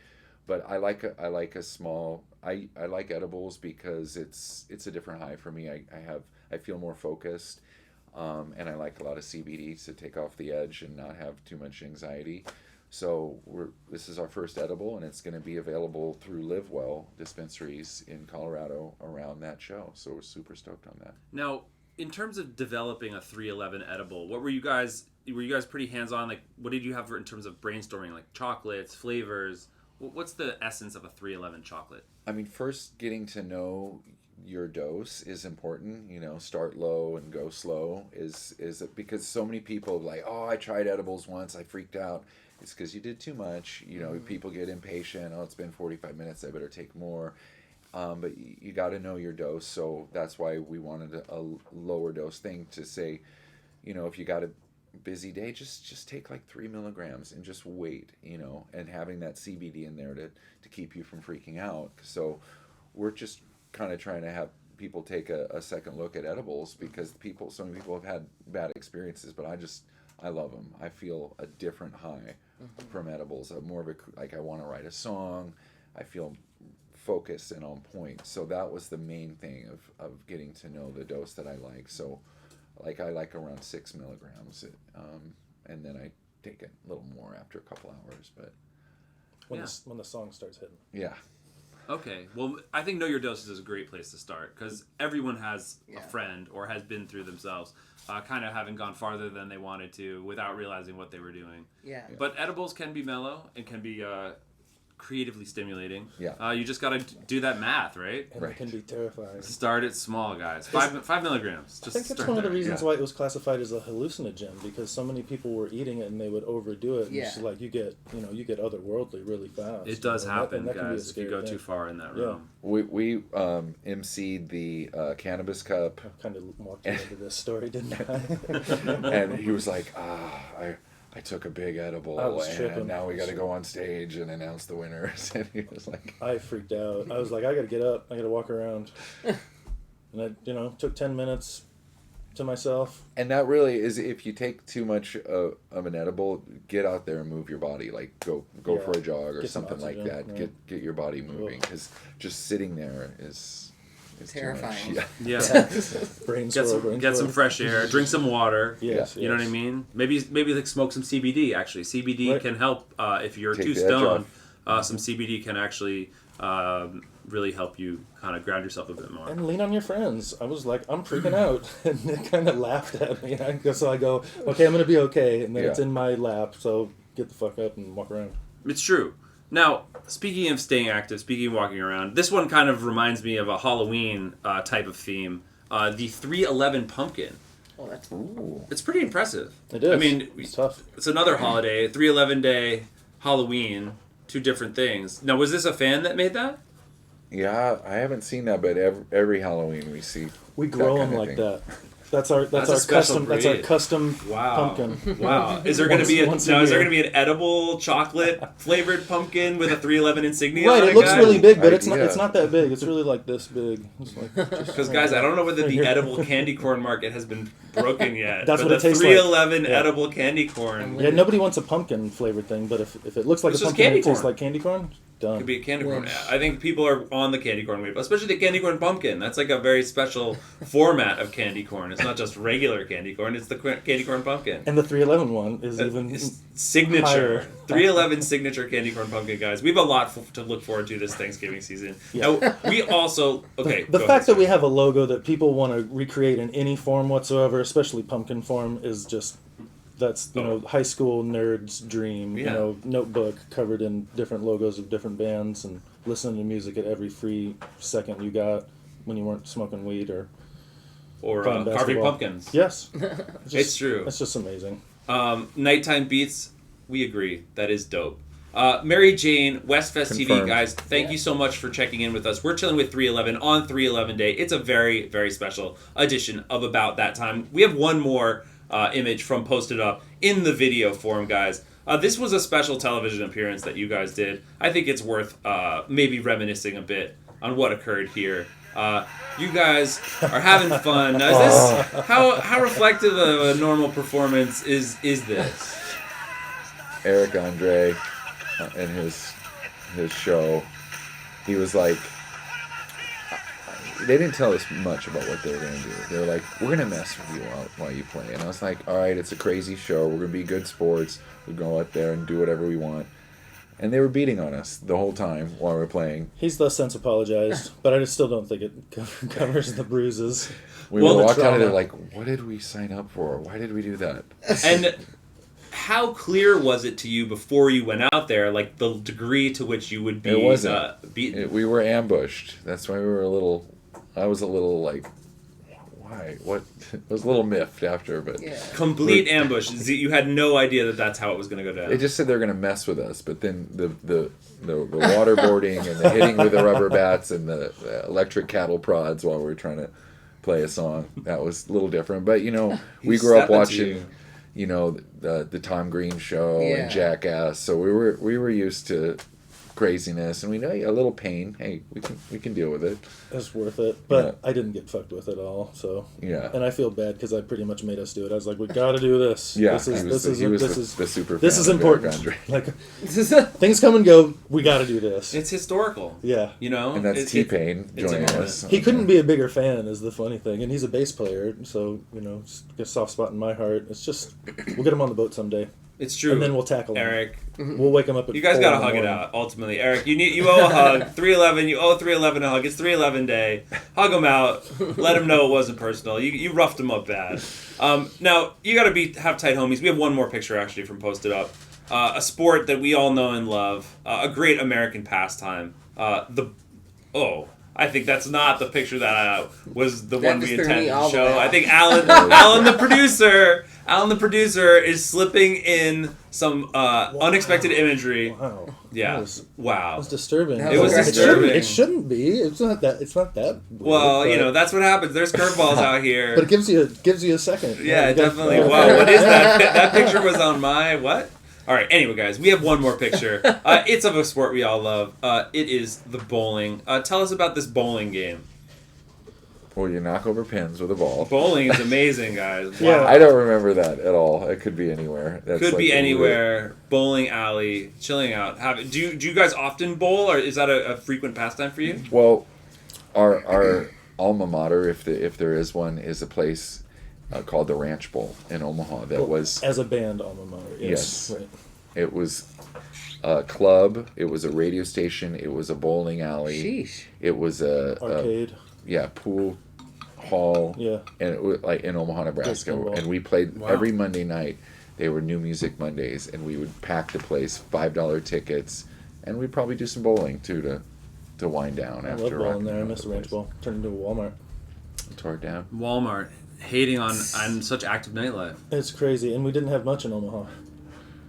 Speaker 4: But I like a small. I like edibles because it's a different high for me. I feel more focused, and I like a lot of CBD to take off the edge and not have too much anxiety. So this is our first edible, and it's going to be available through Live Well dispensaries in Colorado around that show. So we're super stoked on that.
Speaker 3: Now, in terms of developing a 311 edible, what were you guys pretty hands on? Like, what did you have in terms of brainstorming, like chocolates, flavors? What's the essence of a 311 chocolate? I
Speaker 4: mean, first getting to know your dose is important. You know, start low and go slow is because so many people are like, oh, I tried edibles once, I freaked out. It's because you did too much. You know, people get impatient. Oh, it's been 45 minutes, I better take more. But you got to know your dose. So that's why we wanted a lower dose thing to say, you know, if you got a busy day, just take like 3 milligrams and just wait, you know, and having that CBD in there to keep you from freaking out. So we're just kind of trying to have people take a second look at edibles because so many people have had bad experiences, but I love them. I feel a different high from edibles. I'm more of I want to write a song. I feel focused and on point. So that was the main thing of getting to know the dose that I like. So I like around 6 milligrams, and then I take a little more after a couple hours. But
Speaker 2: when the song starts hitting,
Speaker 4: yeah.
Speaker 3: Okay, well, I think Know Your Doses is a great place to start because everyone has a friend or has been through themselves, kind of having gone farther than they wanted to without realizing what they were doing.
Speaker 1: Yeah.
Speaker 3: But edibles can be mellow and can be creatively stimulating.
Speaker 4: Yeah.
Speaker 3: You just got to do that math, right?
Speaker 2: And it can be terrifying.
Speaker 3: Start it small, guys. 5 milligrams. Just
Speaker 2: I think that's one of the reasons why it was classified as a hallucinogen, because so many people were eating it and they would overdo it. And it's like you get otherworldly really fast.
Speaker 3: It does happen, guys, if you go too far in that realm.
Speaker 4: We emceed the Cannabis Cup.
Speaker 2: I kind of walked you into this story, didn't I?
Speaker 4: And he was like, I took a big edible, and now we got to go on stage and announce the winners. And he was like,
Speaker 2: I freaked out. I was like, I got to get up. I got to walk around. And I, took 10 minutes to myself.
Speaker 4: And that really is, if you take too much of an edible, get out there and move your body. Like go for a jog or something like that. Yeah. Get your body moving, because just sitting there is
Speaker 1: terrifying.
Speaker 3: Yeah.
Speaker 2: Brain
Speaker 3: get some fresh air, drink some water.
Speaker 2: Yes.
Speaker 3: You know what I mean? Maybe like smoke some CBD. Actually, CBD can help if you're
Speaker 4: Take
Speaker 3: too
Speaker 4: the edge
Speaker 3: stoned.
Speaker 4: off.
Speaker 3: some CBD can actually really help you kind of ground yourself a bit more.
Speaker 2: And lean on your friends. I was like, I'm freaking out. And Nick kind of laughed at me. So I go, okay, I'm going to be okay. And then it's in my lap, so get the fuck up and walk around.
Speaker 3: It's true. Now, speaking of staying active, speaking of walking around, this one kind of reminds me of a Halloween type of theme. The 311 pumpkin.
Speaker 1: Oh, that's
Speaker 3: It's pretty impressive.
Speaker 2: It is.
Speaker 3: I mean,
Speaker 2: it's tough.
Speaker 3: It's another holiday. 311 day, Halloween, two different things. Now, was this a fan that made that?
Speaker 4: Yeah, I haven't seen that, but every Halloween we see.
Speaker 2: We grow
Speaker 4: that kind
Speaker 2: them
Speaker 4: of
Speaker 2: like
Speaker 4: thing.
Speaker 2: that. That's our
Speaker 3: a special
Speaker 2: custom. That's our
Speaker 3: breed.
Speaker 2: custom
Speaker 3: Wow.
Speaker 2: pumpkin.
Speaker 3: Wow. Is there going to be
Speaker 2: Once a
Speaker 3: is there
Speaker 2: year.
Speaker 3: going to be an edible chocolate flavored pumpkin with a 311 insignia
Speaker 2: Right,
Speaker 3: on
Speaker 2: it looks
Speaker 3: guys?
Speaker 2: really big, but it's
Speaker 4: Idea.
Speaker 2: not that big. It's really like this big.
Speaker 3: Because guys, I don't know whether the edible candy corn market has been broken yet.
Speaker 2: That's
Speaker 3: but
Speaker 2: what it
Speaker 3: the
Speaker 2: tastes like.
Speaker 3: 311
Speaker 2: Yeah.
Speaker 3: edible candy corn
Speaker 2: Yeah, nobody wants a pumpkin flavored thing, but if it looks like
Speaker 3: It's
Speaker 2: a
Speaker 3: just
Speaker 2: pumpkin,
Speaker 3: candy
Speaker 2: it tastes
Speaker 3: corn.
Speaker 2: like candy corn. Done.
Speaker 3: could be a candy corn.
Speaker 1: Which-
Speaker 3: I think people are on the candy corn wave, especially the candy corn pumpkin. That's like a very special format of candy corn. It's not just regular candy corn; it's the candy corn pumpkin.
Speaker 2: And the 311 one is even
Speaker 3: It's signature
Speaker 2: higher.
Speaker 3: 311 signature candy corn pumpkin, guys. We have a lot to look forward to this Thanksgiving season.
Speaker 2: Yeah.
Speaker 3: Now, we also okay.
Speaker 2: The
Speaker 3: go
Speaker 2: fact that
Speaker 3: ahead,
Speaker 2: we have a logo that people want to recreate in any form whatsoever, especially pumpkin form, is just that's high school nerd's dream.
Speaker 3: Yeah.
Speaker 2: Notebook covered in different logos of different bands and listening to music at every free second you got when you weren't smoking weed or playing
Speaker 3: carving
Speaker 2: basketball.
Speaker 3: pumpkins.
Speaker 2: Yes,
Speaker 3: It's true.
Speaker 2: It's just amazing.
Speaker 3: Nighttime beats. We agree. That is dope. Mary Jane, West Fest TV,
Speaker 4: Confirmed.
Speaker 3: guys, thank you so much for checking in with us. We're chilling with 311 on 311 Day. It's a very, very special edition of About That Time. We have one more image from Posted Up in the video form, guys. This was a special television appearance that you guys did. I think it's worth maybe reminiscing a bit on what occurred here. You guys are having fun. Now, is this how reflective of a normal performance is this?
Speaker 4: Eric Andre in his show, he was like, they didn't tell us much about what they were going to do. They were like, we're going to mess with you while you play. And I was like, all right, it's a crazy show. We're going to be good sports. We'll go out there and do whatever we want. And they were beating on us the whole time while we were playing.
Speaker 2: He's thus since apologized, but I just still don't think it covers the bruises.
Speaker 4: We
Speaker 3: Well,
Speaker 4: walked out of there
Speaker 2: trauma.
Speaker 4: like, what did we sign up for? Why did we do that?
Speaker 3: And how clear was it to you before you went out there, like the degree to which you would be
Speaker 4: It wasn't.
Speaker 3: beaten?
Speaker 4: We were ambushed. That's why I was a little like, why? What? I was a little miffed after, but
Speaker 1: Yeah.
Speaker 3: Complete ambush. You had no idea that that's how it was going to go down.
Speaker 4: they just said they're going to mess with us. But then the waterboarding and the hitting with the rubber bats and the electric cattle prods while we were trying to play a song, that was a little different. But we grew up
Speaker 3: stepping to
Speaker 4: watching, the Tom Green show
Speaker 1: Yeah.
Speaker 4: and Jackass, so we were used to craziness, and we know a little pain. Hey, we can deal with it.
Speaker 2: It's worth it, but
Speaker 4: Yeah.
Speaker 2: I didn't get fucked with at all. So
Speaker 4: Yeah.
Speaker 2: and I feel bad because I pretty much made us do it. I was like, we got to do this.
Speaker 4: Yeah,
Speaker 2: this is
Speaker 4: he was the super.
Speaker 2: this
Speaker 4: fan
Speaker 2: is
Speaker 4: of Eric
Speaker 2: important.
Speaker 4: Andre.
Speaker 2: Like things come and go. We got to do this.
Speaker 3: It's historical.
Speaker 2: Yeah.
Speaker 4: And that's
Speaker 3: It's-
Speaker 4: T-Pain
Speaker 3: it's
Speaker 4: joining
Speaker 3: a
Speaker 4: us.
Speaker 2: He couldn't be a bigger fan, is the funny thing, and he's a bass player, so it's a soft spot in my heart. It's just we'll get him on the boat someday,
Speaker 3: It's true.
Speaker 2: and then we'll tackle him.
Speaker 3: Eric,
Speaker 2: We'll wake him up at
Speaker 3: you guys
Speaker 2: 4
Speaker 3: got to
Speaker 2: in the
Speaker 3: hug it
Speaker 2: morning.
Speaker 3: out. Ultimately, Eric, you owe a hug. 311, you owe 311 a hug. It's 311 Day. Hug him out. Let him know it wasn't personal. You roughed him up bad. Now you got to have tight homies. We have one more picture actually from Posted Up. A sport that we all know and love. A great American pastime. I think that's not the picture that was the
Speaker 1: That
Speaker 3: one we
Speaker 1: just threw me
Speaker 3: intended to
Speaker 1: all the
Speaker 3: show.
Speaker 1: way
Speaker 3: I
Speaker 1: off.
Speaker 3: think Alan the producer, is slipping in some unexpected imagery.
Speaker 2: Wow.
Speaker 3: Yeah.
Speaker 2: That was
Speaker 3: Wow.
Speaker 2: disturbing.
Speaker 1: That was
Speaker 3: disturbing.
Speaker 2: It shouldn't be. It's not that. It's not that. Weird,
Speaker 3: Well,
Speaker 2: but,
Speaker 3: that's what happens. There's curveballs out here.
Speaker 2: But it gives you a second.
Speaker 3: Yeah,
Speaker 2: you got-
Speaker 3: definitely. Wow, what is that? That picture was on my what? All right. Anyway, guys, we have one more picture. It's of a sport we all love. It is the bowling. Tell us about this bowling game.
Speaker 4: Well, you knock over pins with a ball.
Speaker 3: Bowling is amazing, guys. Wow.
Speaker 2: Yeah.
Speaker 4: I don't remember that at all. It could be anywhere. That's
Speaker 3: Could
Speaker 4: like
Speaker 3: be
Speaker 4: a
Speaker 3: anywhere. Bowling alley, chilling out. Do you guys often bowl, or is that a frequent pastime for you?
Speaker 4: Well, our alma mater, if there is one, is a place called the Ranch Bowl in Omaha. That was
Speaker 2: as a band alma mater.
Speaker 4: Yes.
Speaker 2: Right.
Speaker 4: it was a club. It was a radio station. It was a bowling alley.
Speaker 1: Sheesh.
Speaker 4: It was a
Speaker 2: Arcade.
Speaker 4: pool hall.
Speaker 2: Yeah.
Speaker 4: And it was like in Omaha, Nebraska.
Speaker 2: pinball.
Speaker 4: And we played
Speaker 3: Wow.
Speaker 4: every Monday night. They were New Music Mondays, and we would pack the place, $5 tickets, and we'd probably do some bowling too to wind down
Speaker 2: I
Speaker 4: after.
Speaker 2: love bowling there. I
Speaker 4: rocking
Speaker 2: miss
Speaker 4: out
Speaker 2: the
Speaker 4: the
Speaker 2: ranch
Speaker 4: place.
Speaker 2: ball. Turned into a Walmart.
Speaker 4: Tore it down.
Speaker 3: Walmart hating on such active nightlife.
Speaker 2: It's crazy, and we didn't have much in Omaha.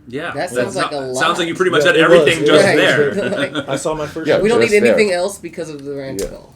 Speaker 3: Yeah,
Speaker 1: That sounds like a lot.
Speaker 3: Sounds like you pretty much
Speaker 2: Yeah,
Speaker 3: had
Speaker 2: it
Speaker 3: everything
Speaker 2: was.
Speaker 3: just
Speaker 1: Right.
Speaker 3: there.
Speaker 1: Like,
Speaker 2: I saw my first.
Speaker 4: Yeah,
Speaker 1: we don't
Speaker 4: just
Speaker 1: need anything
Speaker 4: there.
Speaker 1: else because of the ranch
Speaker 4: Yeah.
Speaker 1: ball.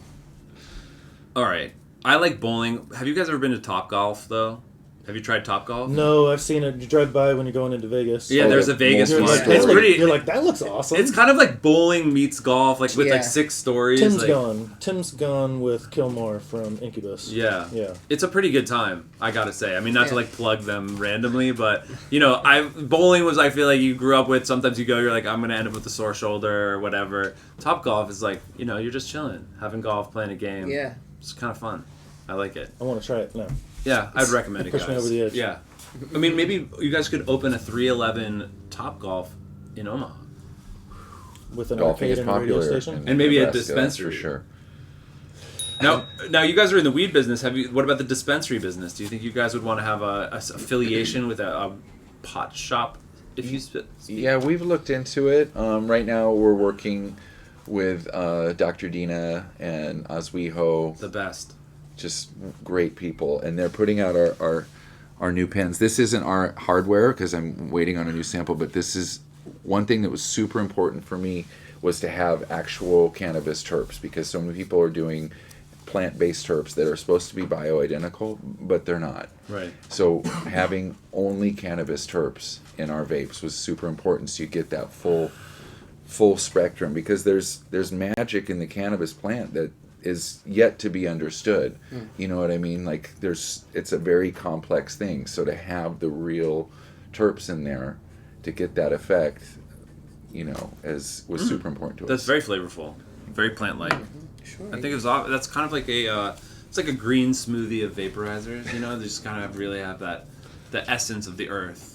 Speaker 3: All right, I like bowling. Have you guys ever been to Top Golf though? Have you tried Top Golf?
Speaker 2: No, I've seen it. You drive by when you're going into Vegas.
Speaker 3: Yeah,
Speaker 4: Oh,
Speaker 3: there's
Speaker 4: the
Speaker 3: a Vegas
Speaker 2: You're
Speaker 3: one.
Speaker 2: like,
Speaker 1: Yeah.
Speaker 2: that
Speaker 3: It's
Speaker 2: look-
Speaker 3: pretty.
Speaker 2: You're like, that looks awesome.
Speaker 3: It's kind of like bowling meets golf, like with
Speaker 1: Yeah.
Speaker 3: like 6 stories.
Speaker 2: Tim's
Speaker 3: like,
Speaker 2: gone. Tim's gone with Kilmore from Incubus.
Speaker 3: Yeah.
Speaker 2: Yeah.
Speaker 3: It's a pretty good time, I gotta say. I mean, not to
Speaker 1: Yeah.
Speaker 3: like plug them randomly, but you know, bowling was, I feel like you grew up with. Sometimes you go, you're like, I'm gonna end up with a sore shoulder or whatever. Top Golf is like, you know, you're just chilling, having golf, playing a game.
Speaker 1: Yeah.
Speaker 3: It's kind of fun. I like it.
Speaker 2: I want to try it now.
Speaker 3: Yeah, I'd recommend it,
Speaker 2: Push
Speaker 3: guys.
Speaker 2: me over the edge.
Speaker 3: Yeah, I mean, maybe you guys could open a 311 Top Golf in Omaha.
Speaker 2: With an
Speaker 4: Golfing
Speaker 2: arcade
Speaker 4: is
Speaker 2: and a radio
Speaker 4: popular.
Speaker 2: station.
Speaker 3: And maybe a
Speaker 4: Nebraska, that's
Speaker 3: dispensary.
Speaker 4: for sure.
Speaker 3: Now you guys are in the weed business. What about the dispensary business? Do you think you guys would want to have a affiliation with a pot shop? If you
Speaker 4: Yeah, we've looked into it. Right now, we're working with Dr. Dina and Osweho,
Speaker 3: the best.
Speaker 4: just great people, and they're putting out our new pens. This isn't our hardware because I'm waiting on a new sample, but this is one thing that was super important for me was to have actual cannabis terps, because so many people are doing plant-based terps that are supposed to be bioidentical, but they're not.
Speaker 3: Right.
Speaker 4: So having only cannabis terps in our vapes was super important, so you get that full spectrum, because there's magic in the cannabis plant that is yet to be understood. You know what I mean? Like it's a very complex thing. So to have the real terps in there to get that effect, was super important to us.
Speaker 3: That's very flavorful, very plant-like.
Speaker 1: Sure.
Speaker 3: I think that's kind of like it's like a green smoothie of vaporizers. You know, they just kind of really have the essence of the earth.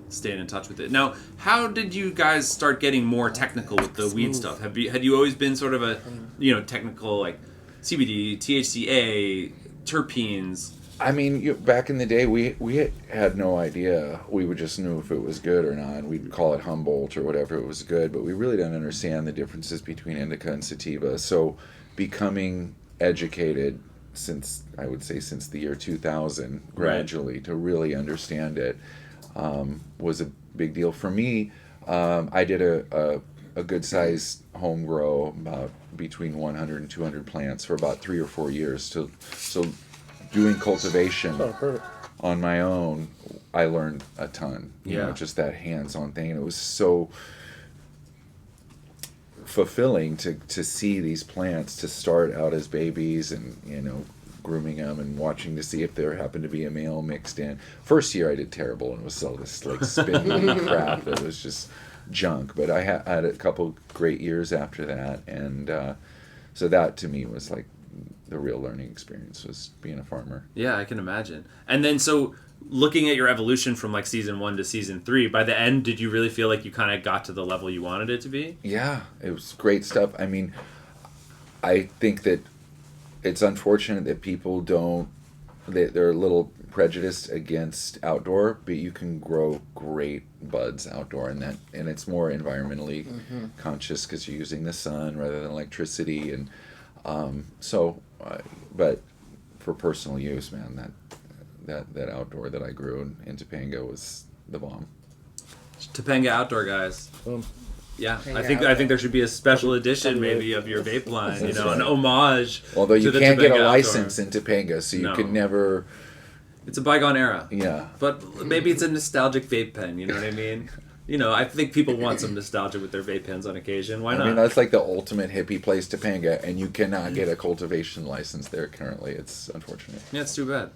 Speaker 3: Staying in touch with it. Now, how did you guys start getting more technical with the weed stuff? Had you always been sort of a technical, like CBD, THCA, terpenes?
Speaker 4: I mean, back in the day, we had no idea. We would just knew if it was good or not. We'd call it Humboldt or whatever, it was good, but we really didn't understand the differences between indica and sativa. So becoming educated since the year 2000, gradually, to really understand it, was a big deal for me. I did a good sized home grow, about between 100 and 200 plants for about 3 or 4 years. So doing cultivation
Speaker 2: Oh, perfect.
Speaker 4: on my own, I learned a ton.
Speaker 3: Yeah.
Speaker 4: Just that hands-on thing, and it was so fulfilling to see these plants to start out as babies, and grooming them and watching to see if there happened to be a male mixed in. First year I did terrible and was all this like spinning crap that was just junk, but I had a couple great years after that, and so that to me was like the real learning experience, was being a farmer.
Speaker 3: Yeah, I can imagine. And then so looking at your evolution from like season 1 to season 3, by the end, did you really feel like you kind of got to the level you wanted it to be?
Speaker 4: Yeah, it was great stuff. I mean, I think that it's unfortunate that people they're a little prejudiced against outdoor, but you can grow great buds outdoor, and it's more environmentally conscious because you're using the sun rather than electricity, and but for personal use, man, that outdoor that I grew in Topanga was the bomb.
Speaker 3: Topanga Outdoor, guys. Yeah,
Speaker 1: Topanga
Speaker 3: I think there should be a special edition maybe of your vape line,
Speaker 4: That's
Speaker 3: an
Speaker 4: right.
Speaker 3: homage.
Speaker 4: Although you
Speaker 3: to the
Speaker 4: can't get
Speaker 3: Topanga
Speaker 4: a
Speaker 3: Outdoor.
Speaker 4: license in Topanga, so you
Speaker 3: No.
Speaker 4: can never.
Speaker 3: It's a bygone era.
Speaker 4: Yeah.
Speaker 3: But maybe it's a nostalgic vape pen, you know what I mean? I think people want some nostalgia with their vape pens on occasion. Why not?
Speaker 4: I mean, that's like the ultimate hippie place, Topanga, and you cannot get a cultivation license there currently. It's unfortunate.
Speaker 3: Yeah, it's too bad.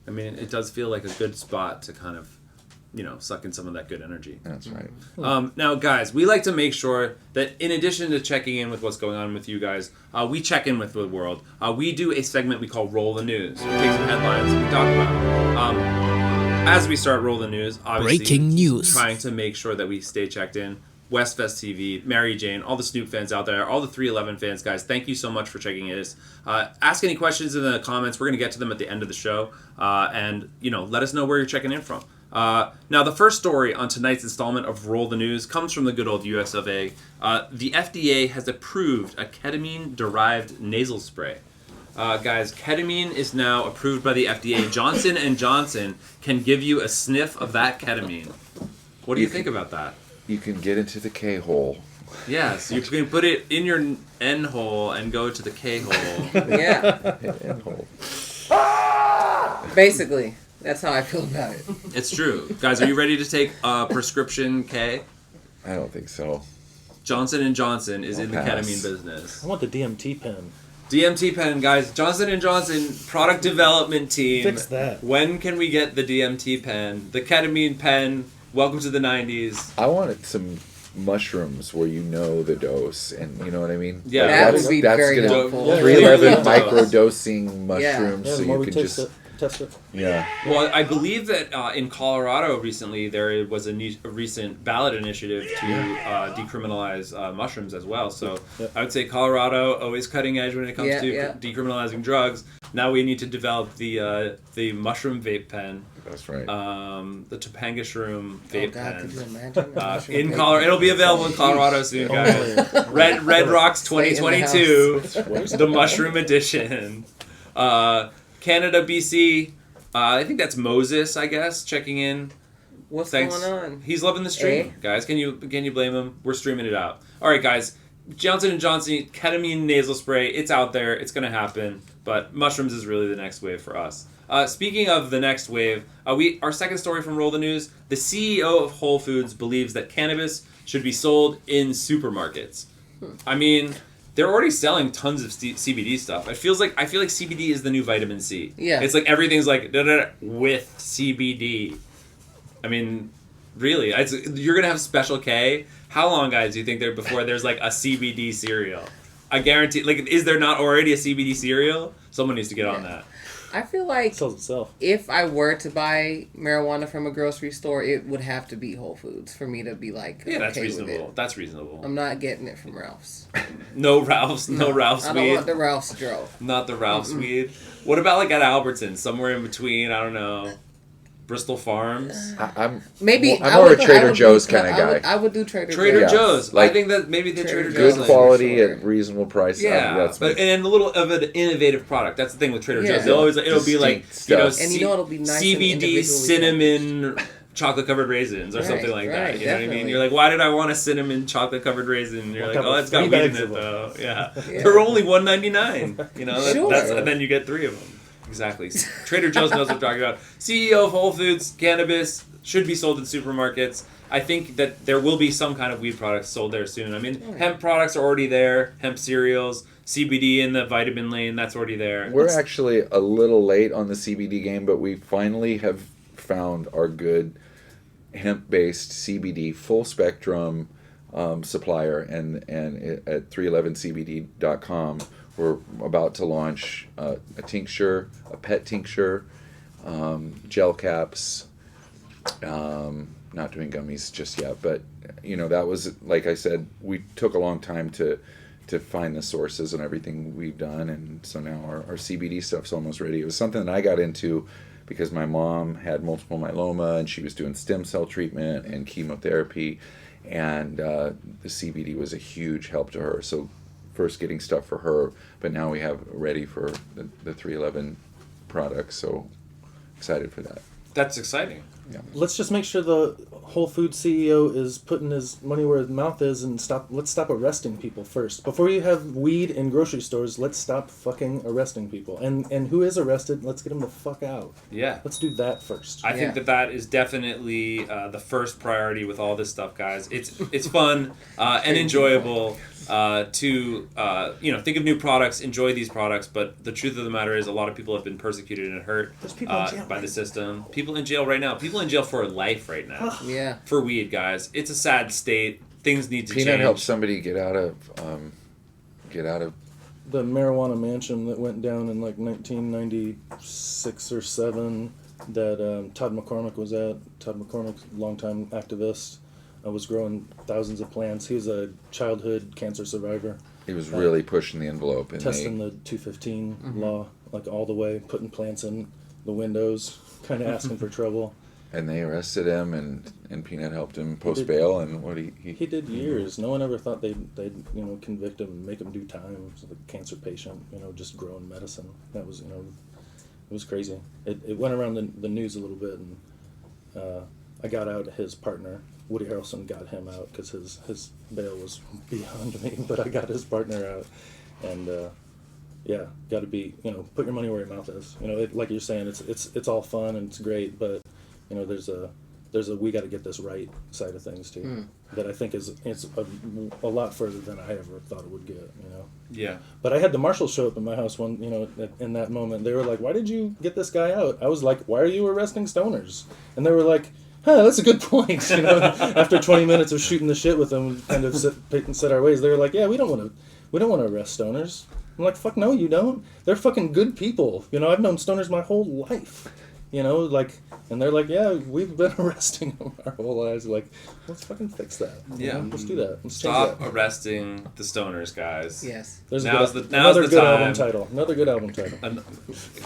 Speaker 3: I mean, it does feel like a good spot to kind of, suck in some of that good energy.
Speaker 4: That's right.
Speaker 3: Now, guys, we like to make sure that in addition to checking in with what's going on with you guys, we check in with the world. We do a segment we call Roll the News. We take some headlines and we talk about. As we start Roll the News, obviously
Speaker 5: Breaking news.
Speaker 3: trying to make sure that we stay checked in. Westfest TV, Mary Jane, all the Snoop fans out there, all the 311 fans, guys, thank you so much for checking us. Ask any questions in the comments. We're going to get to them at the end of the show. And, let us know where you're checking in from. Now, the first story on tonight's installment of Roll the News comes from the good old US of A. The FDA has approved a ketamine-derived nasal spray. Guys, ketamine is now approved by the FDA. Johnson & Johnson can give you a sniff of that ketamine. What do you think about that?
Speaker 4: You can get into the K-hole.
Speaker 3: Yes, you can put it in your N-hole and go to the K-hole.
Speaker 1: Yeah.
Speaker 4: N-hole.
Speaker 1: Basically, that's how I feel about it.
Speaker 3: It's true. Guys, are you ready to take prescription K?
Speaker 4: I don't think so.
Speaker 3: Johnson & Johnson is in the
Speaker 4: pass.
Speaker 3: ketamine business.
Speaker 2: I want the DMT pen.
Speaker 3: DMT pen, guys. Johnson & Johnson product development team.
Speaker 2: Fix that.
Speaker 3: When can we get the DMT pen? The ketamine pen. Welcome to the 90s.
Speaker 4: I wanted some mushrooms where you know the dose, and you know what I mean?
Speaker 3: Yeah.
Speaker 1: That would be very
Speaker 4: gonna-
Speaker 1: helpful.
Speaker 4: 311
Speaker 3: Yeah.
Speaker 4: micro-dosing mushrooms,
Speaker 2: Yeah,
Speaker 4: so
Speaker 2: the more
Speaker 4: you
Speaker 2: we
Speaker 4: can
Speaker 2: taste
Speaker 4: just...
Speaker 2: it, test it.
Speaker 4: Yeah.
Speaker 3: Well, I believe that in Colorado recently there was a recent ballot initiative to decriminalize mushrooms as well. So
Speaker 2: Yep.
Speaker 3: I would say Colorado always cutting edge when it comes to decriminalizing drugs. Now we need to develop the mushroom vape pen,
Speaker 4: That's right.
Speaker 3: the Topanga Shroom
Speaker 1: Oh,
Speaker 3: vape
Speaker 1: God, could you
Speaker 3: pen.
Speaker 1: imagine?
Speaker 3: In Colorado, it'll be available in Colorado soon, guys. Red Rocks
Speaker 1: Stay in the
Speaker 3: 2022, the Mushroom Edition. Canada, BC. I think that's Moses, I guess, checking in.
Speaker 1: What's
Speaker 3: Thanks.
Speaker 1: going on?
Speaker 3: He's loving the stream,
Speaker 1: Eh?
Speaker 3: guys. Can you blame him? We're streaming it out. All right, guys. Johnson & Johnson ketamine nasal spray. It's out there. It's gonna happen. But mushrooms is really the next wave for us. Speaking of the next wave, our second story from Roll the News. The CEO of Whole Foods believes that cannabis should be sold in supermarkets. I mean, they're already selling tons of CBD stuff. I feel like CBD is the new vitamin C.
Speaker 1: Yeah.
Speaker 3: It's like everything's like with CBD. I mean, really, you're gonna have Special K. How long, guys, do you think before there's like a CBD cereal? I guarantee. Like, is there not already a CBD cereal? Someone needs to get on that.
Speaker 1: I feel like
Speaker 2: It sells itself.
Speaker 1: if I were to buy marijuana from a grocery store, it would have to be Whole Foods for me to be like,
Speaker 3: Yeah, that's
Speaker 1: okay with
Speaker 3: reasonable.
Speaker 1: it.
Speaker 3: That's reasonable.
Speaker 1: I'm not getting it from Ralph's.
Speaker 3: No Ralph's. No Ralph's
Speaker 1: I don't
Speaker 3: weed.
Speaker 1: want the Ralph's Dro.
Speaker 3: Not the Ralph's weed. What about like at Albertsons, somewhere in between? I don't know. Bristol Farms.
Speaker 4: I'm
Speaker 1: Maybe
Speaker 4: I'm
Speaker 1: I
Speaker 4: more
Speaker 1: would-
Speaker 4: a Trader
Speaker 1: I would
Speaker 4: Joe's
Speaker 1: do-
Speaker 4: kind of guy.
Speaker 1: I would do Trader
Speaker 3: Trader
Speaker 1: Joe's.
Speaker 4: Yeah,
Speaker 3: Joe's.
Speaker 4: like
Speaker 3: I think that maybe the Trader
Speaker 1: Trader
Speaker 3: Joe's.
Speaker 4: good
Speaker 1: Joe's.
Speaker 4: quality
Speaker 1: for sure.
Speaker 4: at reasonable price.
Speaker 3: Yeah,
Speaker 4: That's
Speaker 3: but and a little of an innovative product. That's the thing with Trader
Speaker 1: Yeah.
Speaker 3: Joe's. It'll be like
Speaker 4: Distinct stuff.
Speaker 1: And you know it'll be nice and
Speaker 3: CBD
Speaker 1: individually
Speaker 3: cinnamon chocolate covered raisins or
Speaker 1: Right,
Speaker 3: something like that.
Speaker 1: right,
Speaker 3: You know what I mean?
Speaker 1: definitely.
Speaker 3: You're like, why did I want a cinnamon chocolate covered raisin? And you're
Speaker 2: One
Speaker 3: like,
Speaker 2: cup
Speaker 3: oh,
Speaker 2: of
Speaker 3: it's got
Speaker 2: 3
Speaker 3: weed in
Speaker 2: bags
Speaker 3: it
Speaker 2: of them.
Speaker 3: though. Yeah,
Speaker 1: Yeah.
Speaker 3: they're only $1.99. You know,
Speaker 1: Sure.
Speaker 3: and then you get 3 of them. Exactly. Trader Joe's knows what I'm talking about. CEO of Whole Foods, cannabis should be sold in supermarkets. I think that there will be some kind of weed products sold there soon. I mean, hemp products are already there. Hemp cereals, CBD in the vitamin lane, that's already there.
Speaker 4: We're actually a little late on the CBD game, but we finally have found our good hemp-based CBD full spectrum supplier, and at 311cbd.com we're about to launch a tincture, a pet tincture, gel caps. Not doing gummies just yet, but that was, like I said, we took a long time to find the sources and everything we've done, and so now our CBD stuff's almost ready. It was something that I got into because my mom had multiple myeloma and she was doing stem cell treatment and chemotherapy, and the CBD was a huge help to her. So first getting stuff for her, but now we have ready for the 311 products, so excited for that.
Speaker 3: That's exciting.
Speaker 2: Let's just make sure the Whole Foods CEO is putting his money where his mouth is, and let's stop arresting people first. Before you have weed in grocery stores, let's stop fucking arresting people. And who is arrested, let's get them the fuck out.
Speaker 3: Yeah.
Speaker 2: Let's do that first.
Speaker 3: I think that is definitely the first priority with all this stuff, guys. It's fun and enjoyable to think of new products, enjoy these products, but the truth of the matter is a lot of people have been persecuted and hurt
Speaker 2: There's people in jail
Speaker 3: by
Speaker 2: right
Speaker 3: the system. People in jail right now. People in jail for life right now.
Speaker 1: Yeah.
Speaker 3: For weed, guys. It's a sad state. Things need to
Speaker 4: Peanut
Speaker 3: change.
Speaker 4: helped somebody get out of
Speaker 2: The marijuana mansion that went down in like 1996 or 7 that Todd McCormick was at. Todd McCormick's a longtime activist. I was growing thousands of plants. He was a childhood cancer survivor.
Speaker 4: He was really pushing the envelope. And
Speaker 2: Testing the 215 law, like all the way, putting plants in the windows, kind of asking for trouble.
Speaker 4: And they arrested him, and Peanut helped him post bail, and what
Speaker 2: he did years. No one ever thought they'd convict him and make him do time. So the cancer patient, just growing medicine. That was, it was crazy. It went around the news a little bit, and I got out. His partner, Woody Harrelson, got him out because his bail was beyond me. But I got his partner out, and got to be, put your money where your mouth is. Like you're saying, it's all fun and it's great, but there's a we got to get this right side of things too. That I think it's a lot further than I ever thought it would get.
Speaker 3: Yeah.
Speaker 2: But I had the marshals show up in my house in that moment. They were like, "Why did you get this guy out?" I was like, "Why are you arresting stoners?" And they were like, "That's a good point." After 20 minutes of shooting the shit with them, we kind of set our ways. They were like, "Yeah, we don't want to arrest stoners." I'm like, "Fuck no, you don't. They're fucking good people. I've known stoners my whole life." And they're like, "Yeah, we've been arresting them our whole lives." Like, let's fucking fix that.
Speaker 3: Yeah.
Speaker 2: Let's do that. Let's change
Speaker 3: Stop
Speaker 2: that.
Speaker 3: arresting the stoners, guys.
Speaker 1: Yes.
Speaker 3: Now's the
Speaker 2: another good
Speaker 3: time.
Speaker 2: album title. Another good album title.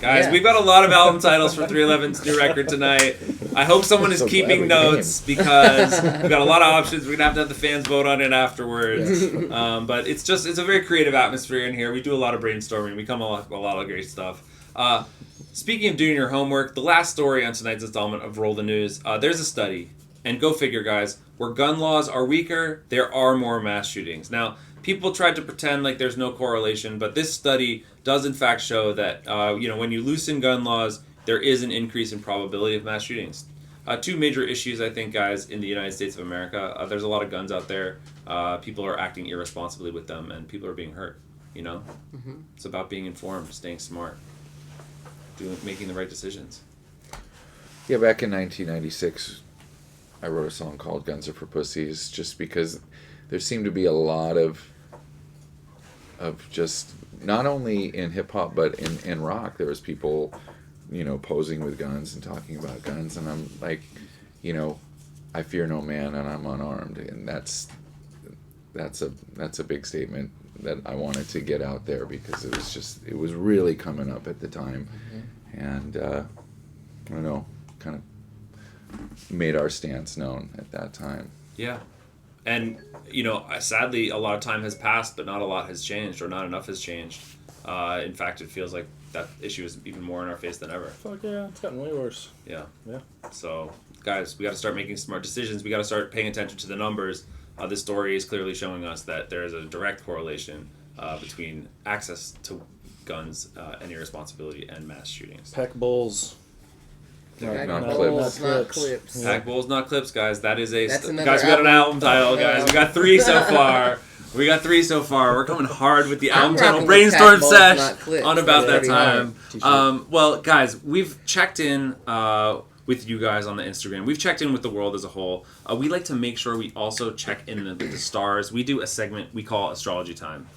Speaker 3: Guys, we've got a lot of album titles for 311's new record tonight. I hope someone is
Speaker 4: So glad
Speaker 3: keeping
Speaker 4: we
Speaker 3: notes because we've got a lot of options. We're going to have the fans vote on it afterwards. But it's a very creative atmosphere in here. We do a lot of brainstorming. We come up with a lot of great stuff. Speaking of doing your homework, the last story on tonight's installment of Roll the News, there's a study, and go figure, guys, where gun laws are weaker, there are more mass shootings. Now, people tried to pretend like there's no correlation, but this study does in fact show that, when you loosen gun laws, there is an increase in probability of mass shootings. Two major issues, I think, guys, in the United States of America. There's a lot of guns out there. People are acting irresponsibly with them, and people are being hurt, It's about being informed, staying smart. Making the right decisions.
Speaker 4: Yeah, back in 1996, I wrote a song called "Guns Are For Pussies," just because there seemed to be a lot of just not only in hip hop but in rock. There was people, posing with guns and talking about guns, and I'm like, I fear no man and I'm unarmed, and that's a big statement that I wanted to get out there because it was really coming up at the time. And I don't know, kind of made our stance known at that time.
Speaker 3: Yeah. And, sadly, a lot of time has passed, but not a lot has changed, or not enough has changed. In fact, it feels like that issue is even more in our face than ever.
Speaker 2: Fuck yeah, it's gotten way worse.
Speaker 3: Yeah.
Speaker 2: Yeah.
Speaker 3: So, guys, we got to start making smart decisions. We got to start paying attention to the numbers. This story is clearly showing us that there is a direct correlation between access to guns and irresponsibility and mass shootings.
Speaker 2: Pack bowls.
Speaker 4: Not
Speaker 1: Bowls,
Speaker 4: clips.
Speaker 1: not clips.
Speaker 3: Pack bowls, not clips, guys. That is
Speaker 1: That's another
Speaker 3: guys. We got an album
Speaker 1: album
Speaker 3: title, guys. We got 3 so far. We're coming hard with the
Speaker 1: I'm
Speaker 3: album title.
Speaker 1: rocking with
Speaker 3: Brainstorm
Speaker 1: Pack Bowls,
Speaker 3: sesh
Speaker 1: not clips.
Speaker 3: on about
Speaker 1: That's
Speaker 3: that
Speaker 1: pretty
Speaker 3: time. Well, guys, we've checked in with you guys on the Instagram. We've checked in with the world as a whole. We like to make sure we also check in with the stars. We do a segment we call Astrology Time.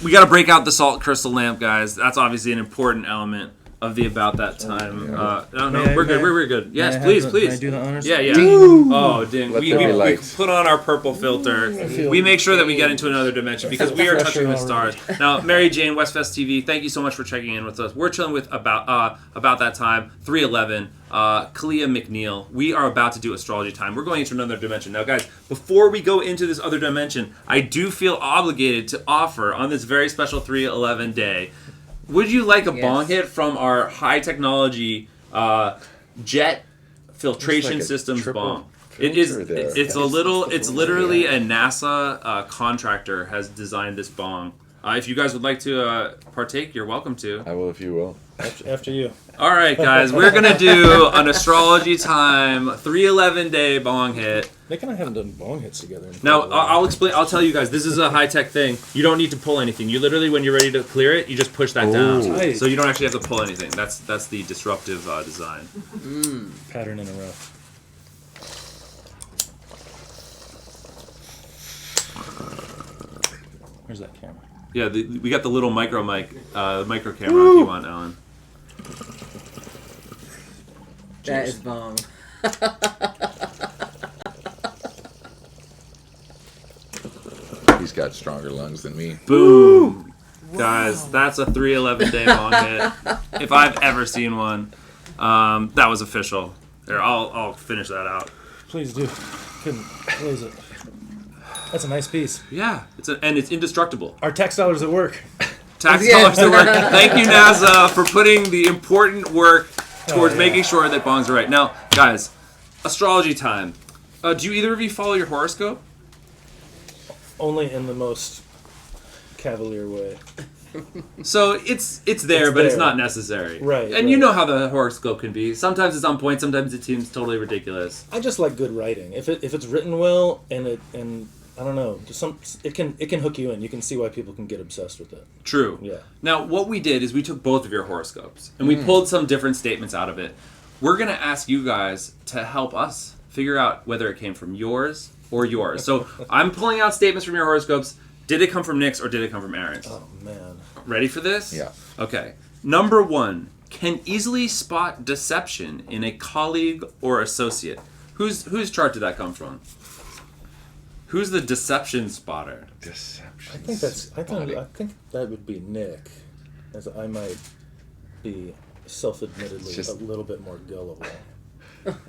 Speaker 3: We got to break out the salt crystal lamp, guys. That's obviously an important element of the About That Time. We're good. We're good. Yes, please.
Speaker 2: Can I do the honors?
Speaker 3: Yeah.
Speaker 2: Ding.
Speaker 3: Oh, ding.
Speaker 4: Let
Speaker 3: We
Speaker 4: there be light.
Speaker 3: put on our purple filter. We make sure that we get into another dimension because we are touching the stars. Now, Mary Jane, Westfest TV, thank you so much for checking in with us. We're chilling with About That Time, 311, Kalea McNeill. We are about to do Astrology Time. We're going into another dimension. Now, guys, before we go into this other dimension, I do feel obligated to offer on this very special 311 day, would you like a bong hit from our high technology jet filtration
Speaker 4: It's like a
Speaker 3: systems
Speaker 4: triple
Speaker 3: bong? It is.
Speaker 4: filter there.
Speaker 3: It's a little. It's literally a NASA contractor has designed this bong. If you guys would like to partake, you're welcome to.
Speaker 4: I will if you will.
Speaker 2: After you.
Speaker 3: All right, guys, we're gonna do an Astrology Time 311 day bong hit.
Speaker 2: Nick and I haven't done bong hits together.
Speaker 3: Now, I'll explain. I'll tell you guys. This is a high-tech thing. You don't need to pull anything. You literally, when you're ready to clear it, you just push that down.
Speaker 2: Nice.
Speaker 3: So you don't actually have to pull anything. That's the disruptive design.
Speaker 2: Pattern in a row. Where's that camera?
Speaker 3: Yeah, we got the little micro mic, micro camera if you want, Alan.
Speaker 1: That is bomb.
Speaker 4: got stronger lungs than me.
Speaker 3: Boom. Guys, that's a 311 day long hit. If I've ever seen one. That was official. There, I'll finish that out.
Speaker 2: Please do. Couldn't close it. That's a nice piece.
Speaker 3: Yeah, and it's indestructible.
Speaker 2: Our tax dollars at work.
Speaker 3: Tax dollars at work. Thank you, NASA, for putting the important work towards making sure that bongs are right. Now, guys, astrology time. Do you either of you follow your horoscope?
Speaker 2: Only in the most cavalier way.
Speaker 3: So it's there, but it's not necessary.
Speaker 2: Right.
Speaker 3: And you know how the horoscope can be. Sometimes it's on point. Sometimes it seems totally ridiculous.
Speaker 2: I just like good writing. If it's written well and I don't know, it can hook you in. You can see why people can get obsessed with it.
Speaker 3: True.
Speaker 2: Yeah.
Speaker 3: Now, what we did is we took both of your horoscopes and we pulled some different statements out of it. We're gonna ask you guys to help us figure out whether it came from yours or yours. So I'm pulling out statements from your horoscopes. Did it come from Nick's or did it come from Aaron's?
Speaker 2: Oh man.
Speaker 3: Ready for this?
Speaker 4: Yeah.
Speaker 3: Okay. Number 1, can easily spot deception in a colleague or associate. Whose chart did that come from? Who's the deception spotter?
Speaker 4: Deception.
Speaker 2: I think that would be Nick, as I might be self-admittedly
Speaker 4: Just-
Speaker 2: a little bit more gullible.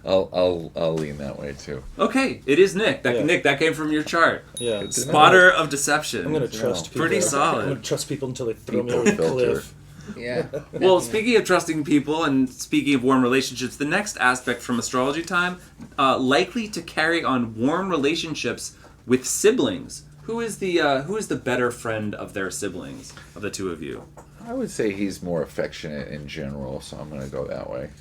Speaker 4: I'll lean that way too.
Speaker 3: Okay, it is Nick.
Speaker 2: Yeah.
Speaker 3: Nick, that came from your chart.
Speaker 2: Yeah.
Speaker 3: Spotter of deception.
Speaker 2: I'm gonna trust people.
Speaker 3: Pretty solid.
Speaker 2: I'm gonna trust people until they throw me
Speaker 4: People
Speaker 2: over the
Speaker 4: filter.
Speaker 2: cliff.
Speaker 1: Yeah.
Speaker 3: Well, speaking of trusting people and speaking of warm relationships, the next aspect from astrology time, likely to carry on warm relationships with siblings. Who is the better friend of their siblings, of the two of you?
Speaker 4: I would say he's more affectionate in general, so I'm gonna go that way.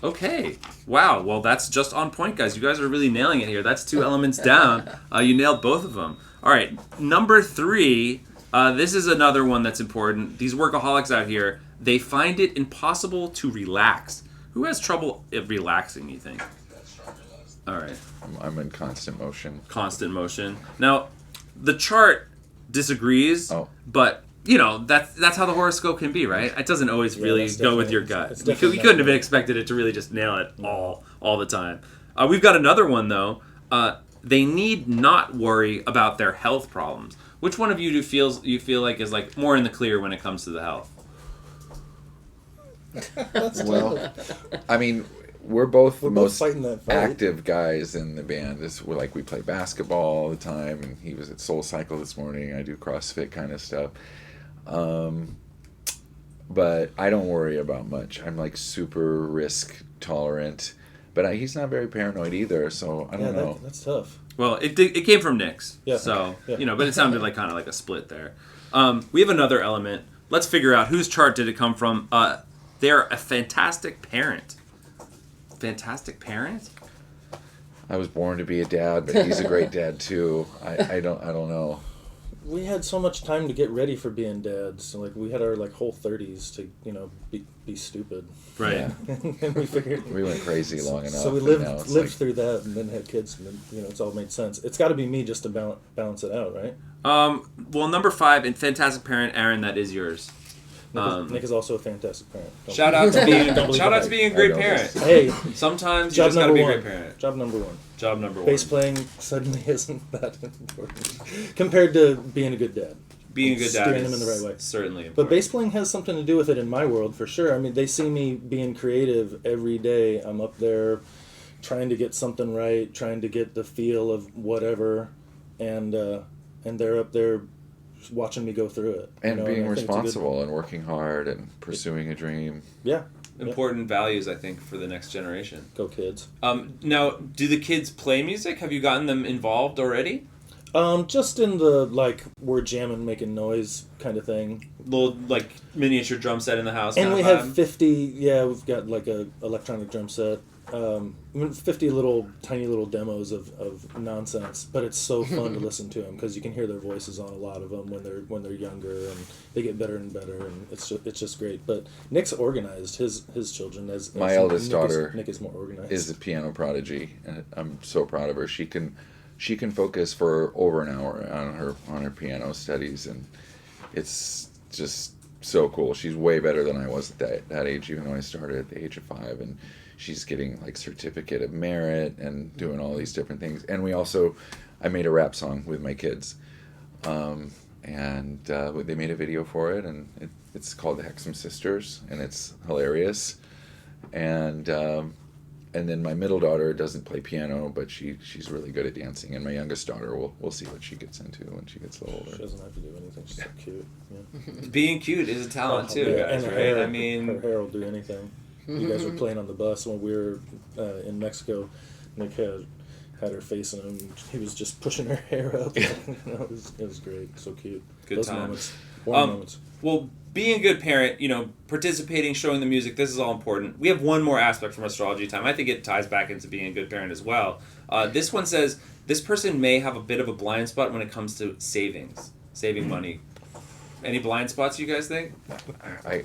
Speaker 3: Okay. Wow. Well, that's just on point, guys. You guys are really nailing it here. That's 2 elements down. You nailed both of them. All right. Number 3. This is another one that's important. These workaholics out here, they find it impossible to relax. Who has trouble relaxing, you think? All right.
Speaker 4: I'm in constant motion.
Speaker 3: Constant motion. Now, the chart disagrees, but that's how the horoscope can be, right? It doesn't always really go with your gut.
Speaker 2: it's
Speaker 3: We
Speaker 2: definitely
Speaker 3: couldn't
Speaker 2: not
Speaker 3: have expected it to really just nail it all the time. We've got another one though. They need not worry about their health problems. Which one of you you feel like is like more in the clear when it comes to the health?
Speaker 4: Well, I mean, we're both
Speaker 2: We're
Speaker 4: the
Speaker 2: both
Speaker 4: most
Speaker 2: fighting that fight.
Speaker 4: active guys in the band. We play basketball all the time, and he was at Soul Cycle this morning. I do CrossFit kind of stuff. But I don't worry about much. I'm like super risk tolerant, but he's not very paranoid either. So I don't know.
Speaker 2: That's tough.
Speaker 3: Well, it came from Nick's,
Speaker 2: Yeah.
Speaker 3: so
Speaker 2: Yeah.
Speaker 3: but it sounded like kind of like a split there. We have another element. Let's figure out whose chart did it come from. They're a fantastic parent. Fantastic parent?
Speaker 4: I was born to be a dad, but he's a great dad too. I don't know.
Speaker 2: We had so much time to get ready for being dads. So like we had our whole 30s to be stupid.
Speaker 3: Right.
Speaker 4: Yeah.
Speaker 2: And we figured
Speaker 4: We went crazy long enough.
Speaker 2: So we
Speaker 4: and now
Speaker 2: lived
Speaker 4: it's like,
Speaker 2: through that and then had kids and then it's all made sense. It's got to be me just to balance it out, right?
Speaker 3: Well, number 5 in fantastic parent, Aaron, that is yours.
Speaker 2: Nick is also a fantastic parent.
Speaker 3: Shout out to being a great
Speaker 4: I know
Speaker 3: parent.
Speaker 4: this.
Speaker 2: Hey,
Speaker 3: Sometimes you
Speaker 2: job
Speaker 3: just gotta
Speaker 2: number
Speaker 3: be a
Speaker 2: one.
Speaker 3: great parent.
Speaker 2: Job number 1.
Speaker 3: Job number 1.
Speaker 2: Bass playing suddenly isn't that important compared to being a good dad.
Speaker 3: Being a good dad
Speaker 2: steering
Speaker 3: is
Speaker 2: them in the right way.
Speaker 3: certainly important.
Speaker 2: But bass playing has something to do with it in my world, for sure. I mean, they see me being creative every day. I'm up there trying to get something right, trying to get the feel of whatever, and they're up there watching me go through it.
Speaker 4: And being
Speaker 2: I think it's a good-
Speaker 4: responsible and working hard and pursuing a dream.
Speaker 2: Yeah.
Speaker 3: Important values, I think, for the next generation.
Speaker 2: Go kids.
Speaker 3: Now, do the kids play music? Have you gotten them involved already?
Speaker 2: Just in the, we're jamming, making noise kind of thing.
Speaker 3: Little, miniature drum set in the house.
Speaker 2: And
Speaker 3: kind
Speaker 2: we
Speaker 3: of
Speaker 2: have
Speaker 3: vibe?
Speaker 2: 50, we've got a electronic drum set. 50 tiny little demos of nonsense, but it's so fun to listen to them because you can hear their voices on a lot of them when they're younger, and they get better and better, and it's just great. But Nick's organized his children as
Speaker 4: My eldest daughter
Speaker 2: Nick is more organized.
Speaker 4: is a piano prodigy, and I'm so proud of her. She can focus for over an hour on her piano studies, and it's just so cool. She's way better than I was at that age, even though I started at the age of 5, and she's getting certificate of merit and doing all these different things. And I made a rap song with my kids. and they made a video for it, and it's called the Hexum Sisters, and it's hilarious. And then my middle daughter doesn't play piano, but she's really good at dancing. And my youngest daughter, we'll see what she gets into when she gets a little older.
Speaker 2: She doesn't have to do anything. She's so cute. Yeah.
Speaker 3: Being cute is a talent too,
Speaker 2: Yeah,
Speaker 3: guys.
Speaker 2: and
Speaker 3: Right?
Speaker 2: her
Speaker 3: I mean,
Speaker 2: hair will do anything. You guys were playing on the bus when we were in Mexico. Nick had her facing him. He was just pushing her hair up. It was great. So cute.
Speaker 3: Good
Speaker 2: Those
Speaker 3: times.
Speaker 2: moments. Warm moments.
Speaker 3: well, being a good parent, participating, showing the music, this is all important. We have one more aspect from Astrology Time. I think it ties back into being a good parent as well. This one says, this person may have a bit of a blind spot when it comes to saving money. Any blind spots, you guys think?
Speaker 4: I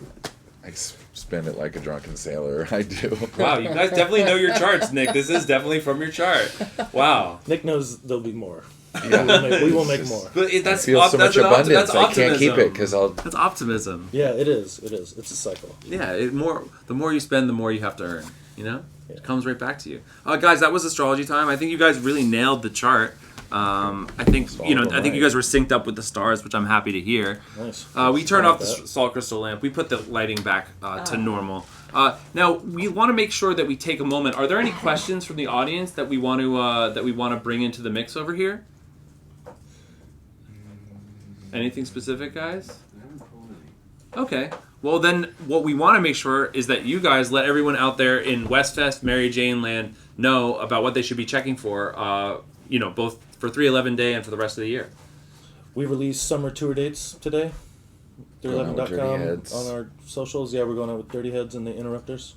Speaker 4: spend it like a drunken sailor. I do.
Speaker 3: Wow, you guys definitely know your charts, Nick. This is definitely from your chart. Wow.
Speaker 2: Nick knows there'll be more.
Speaker 4: Yeah.
Speaker 2: We will make more.
Speaker 3: But
Speaker 4: I feel so much abundance. I can't keep it because
Speaker 3: That's optimism.
Speaker 2: Yeah, it is. It's a cycle.
Speaker 3: Yeah, the more you spend, the more you have to earn.
Speaker 2: Yeah.
Speaker 3: It comes right back to you. Guys, that was Astrology Time. I think you guys really nailed the chart. I think I think you guys were synced up with the stars, which I'm happy to hear.
Speaker 2: Nice.
Speaker 3: We turned off the salt crystal lamp. We put the lighting back to normal. Now we want to make sure that we take a moment. Are there any questions from the audience that we want to bring into the mix over here? Anything specific, guys? Okay. Well, then what we want to make sure is that you guys let everyone out there in Westfest, Mary Jane Land know about what they should be checking for, both for 311 Day and for the rest of the year.
Speaker 2: We released summer tour dates today.
Speaker 4: Going out with Dirty
Speaker 2: 311.com
Speaker 4: Heads.
Speaker 2: on our socials. Yeah, we're going out with Dirty Heads and the Interrupters.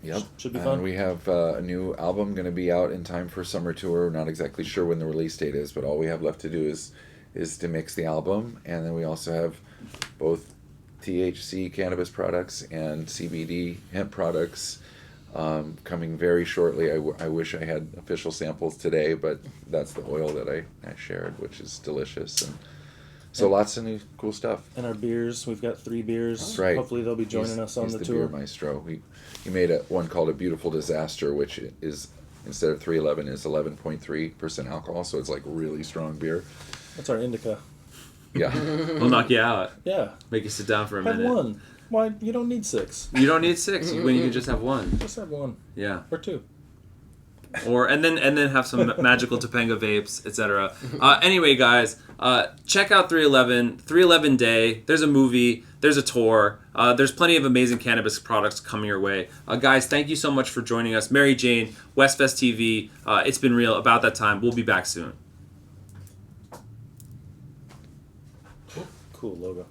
Speaker 4: Yep.
Speaker 2: Should be fun.
Speaker 4: And we have a new album going to be out in time for summer tour. We're not exactly sure when the release date is, but all we have left to do is to mix the album. And then we also have both THC cannabis products and CBD hemp products coming very shortly. I wish I had official samples today, but that's the oil that I shared, which is delicious. And so lots of new cool stuff.
Speaker 2: And our beers, we've got 3 beers.
Speaker 4: That's right.
Speaker 2: Hopefully they'll be joining us on
Speaker 4: He's
Speaker 2: the
Speaker 4: the
Speaker 2: tour.
Speaker 4: beer maestro. He made one called A Beautiful Disaster, which is, instead of 311, is 11.3% alcohol, so it's like really strong beer.
Speaker 2: That's our indica.
Speaker 4: Yeah.
Speaker 3: We'll knock you out.
Speaker 2: Yeah.
Speaker 3: Make you sit down for a
Speaker 2: Have
Speaker 3: minute.
Speaker 2: one. Why? You don't need 6.
Speaker 3: You don't need 6 when you can just have one.
Speaker 2: Just have 1
Speaker 3: Yeah.
Speaker 2: or 2.
Speaker 3: And then have some magical Topanga vapes, etc. Anyway, guys, check out 311 Day. There's a movie. There's a tour. There's plenty of amazing cannabis products coming your way. Guys, thank you so much for joining us. Mary Jane, Westfest TV. It's been real. About that time. We'll be back soon.
Speaker 2: Cool logo.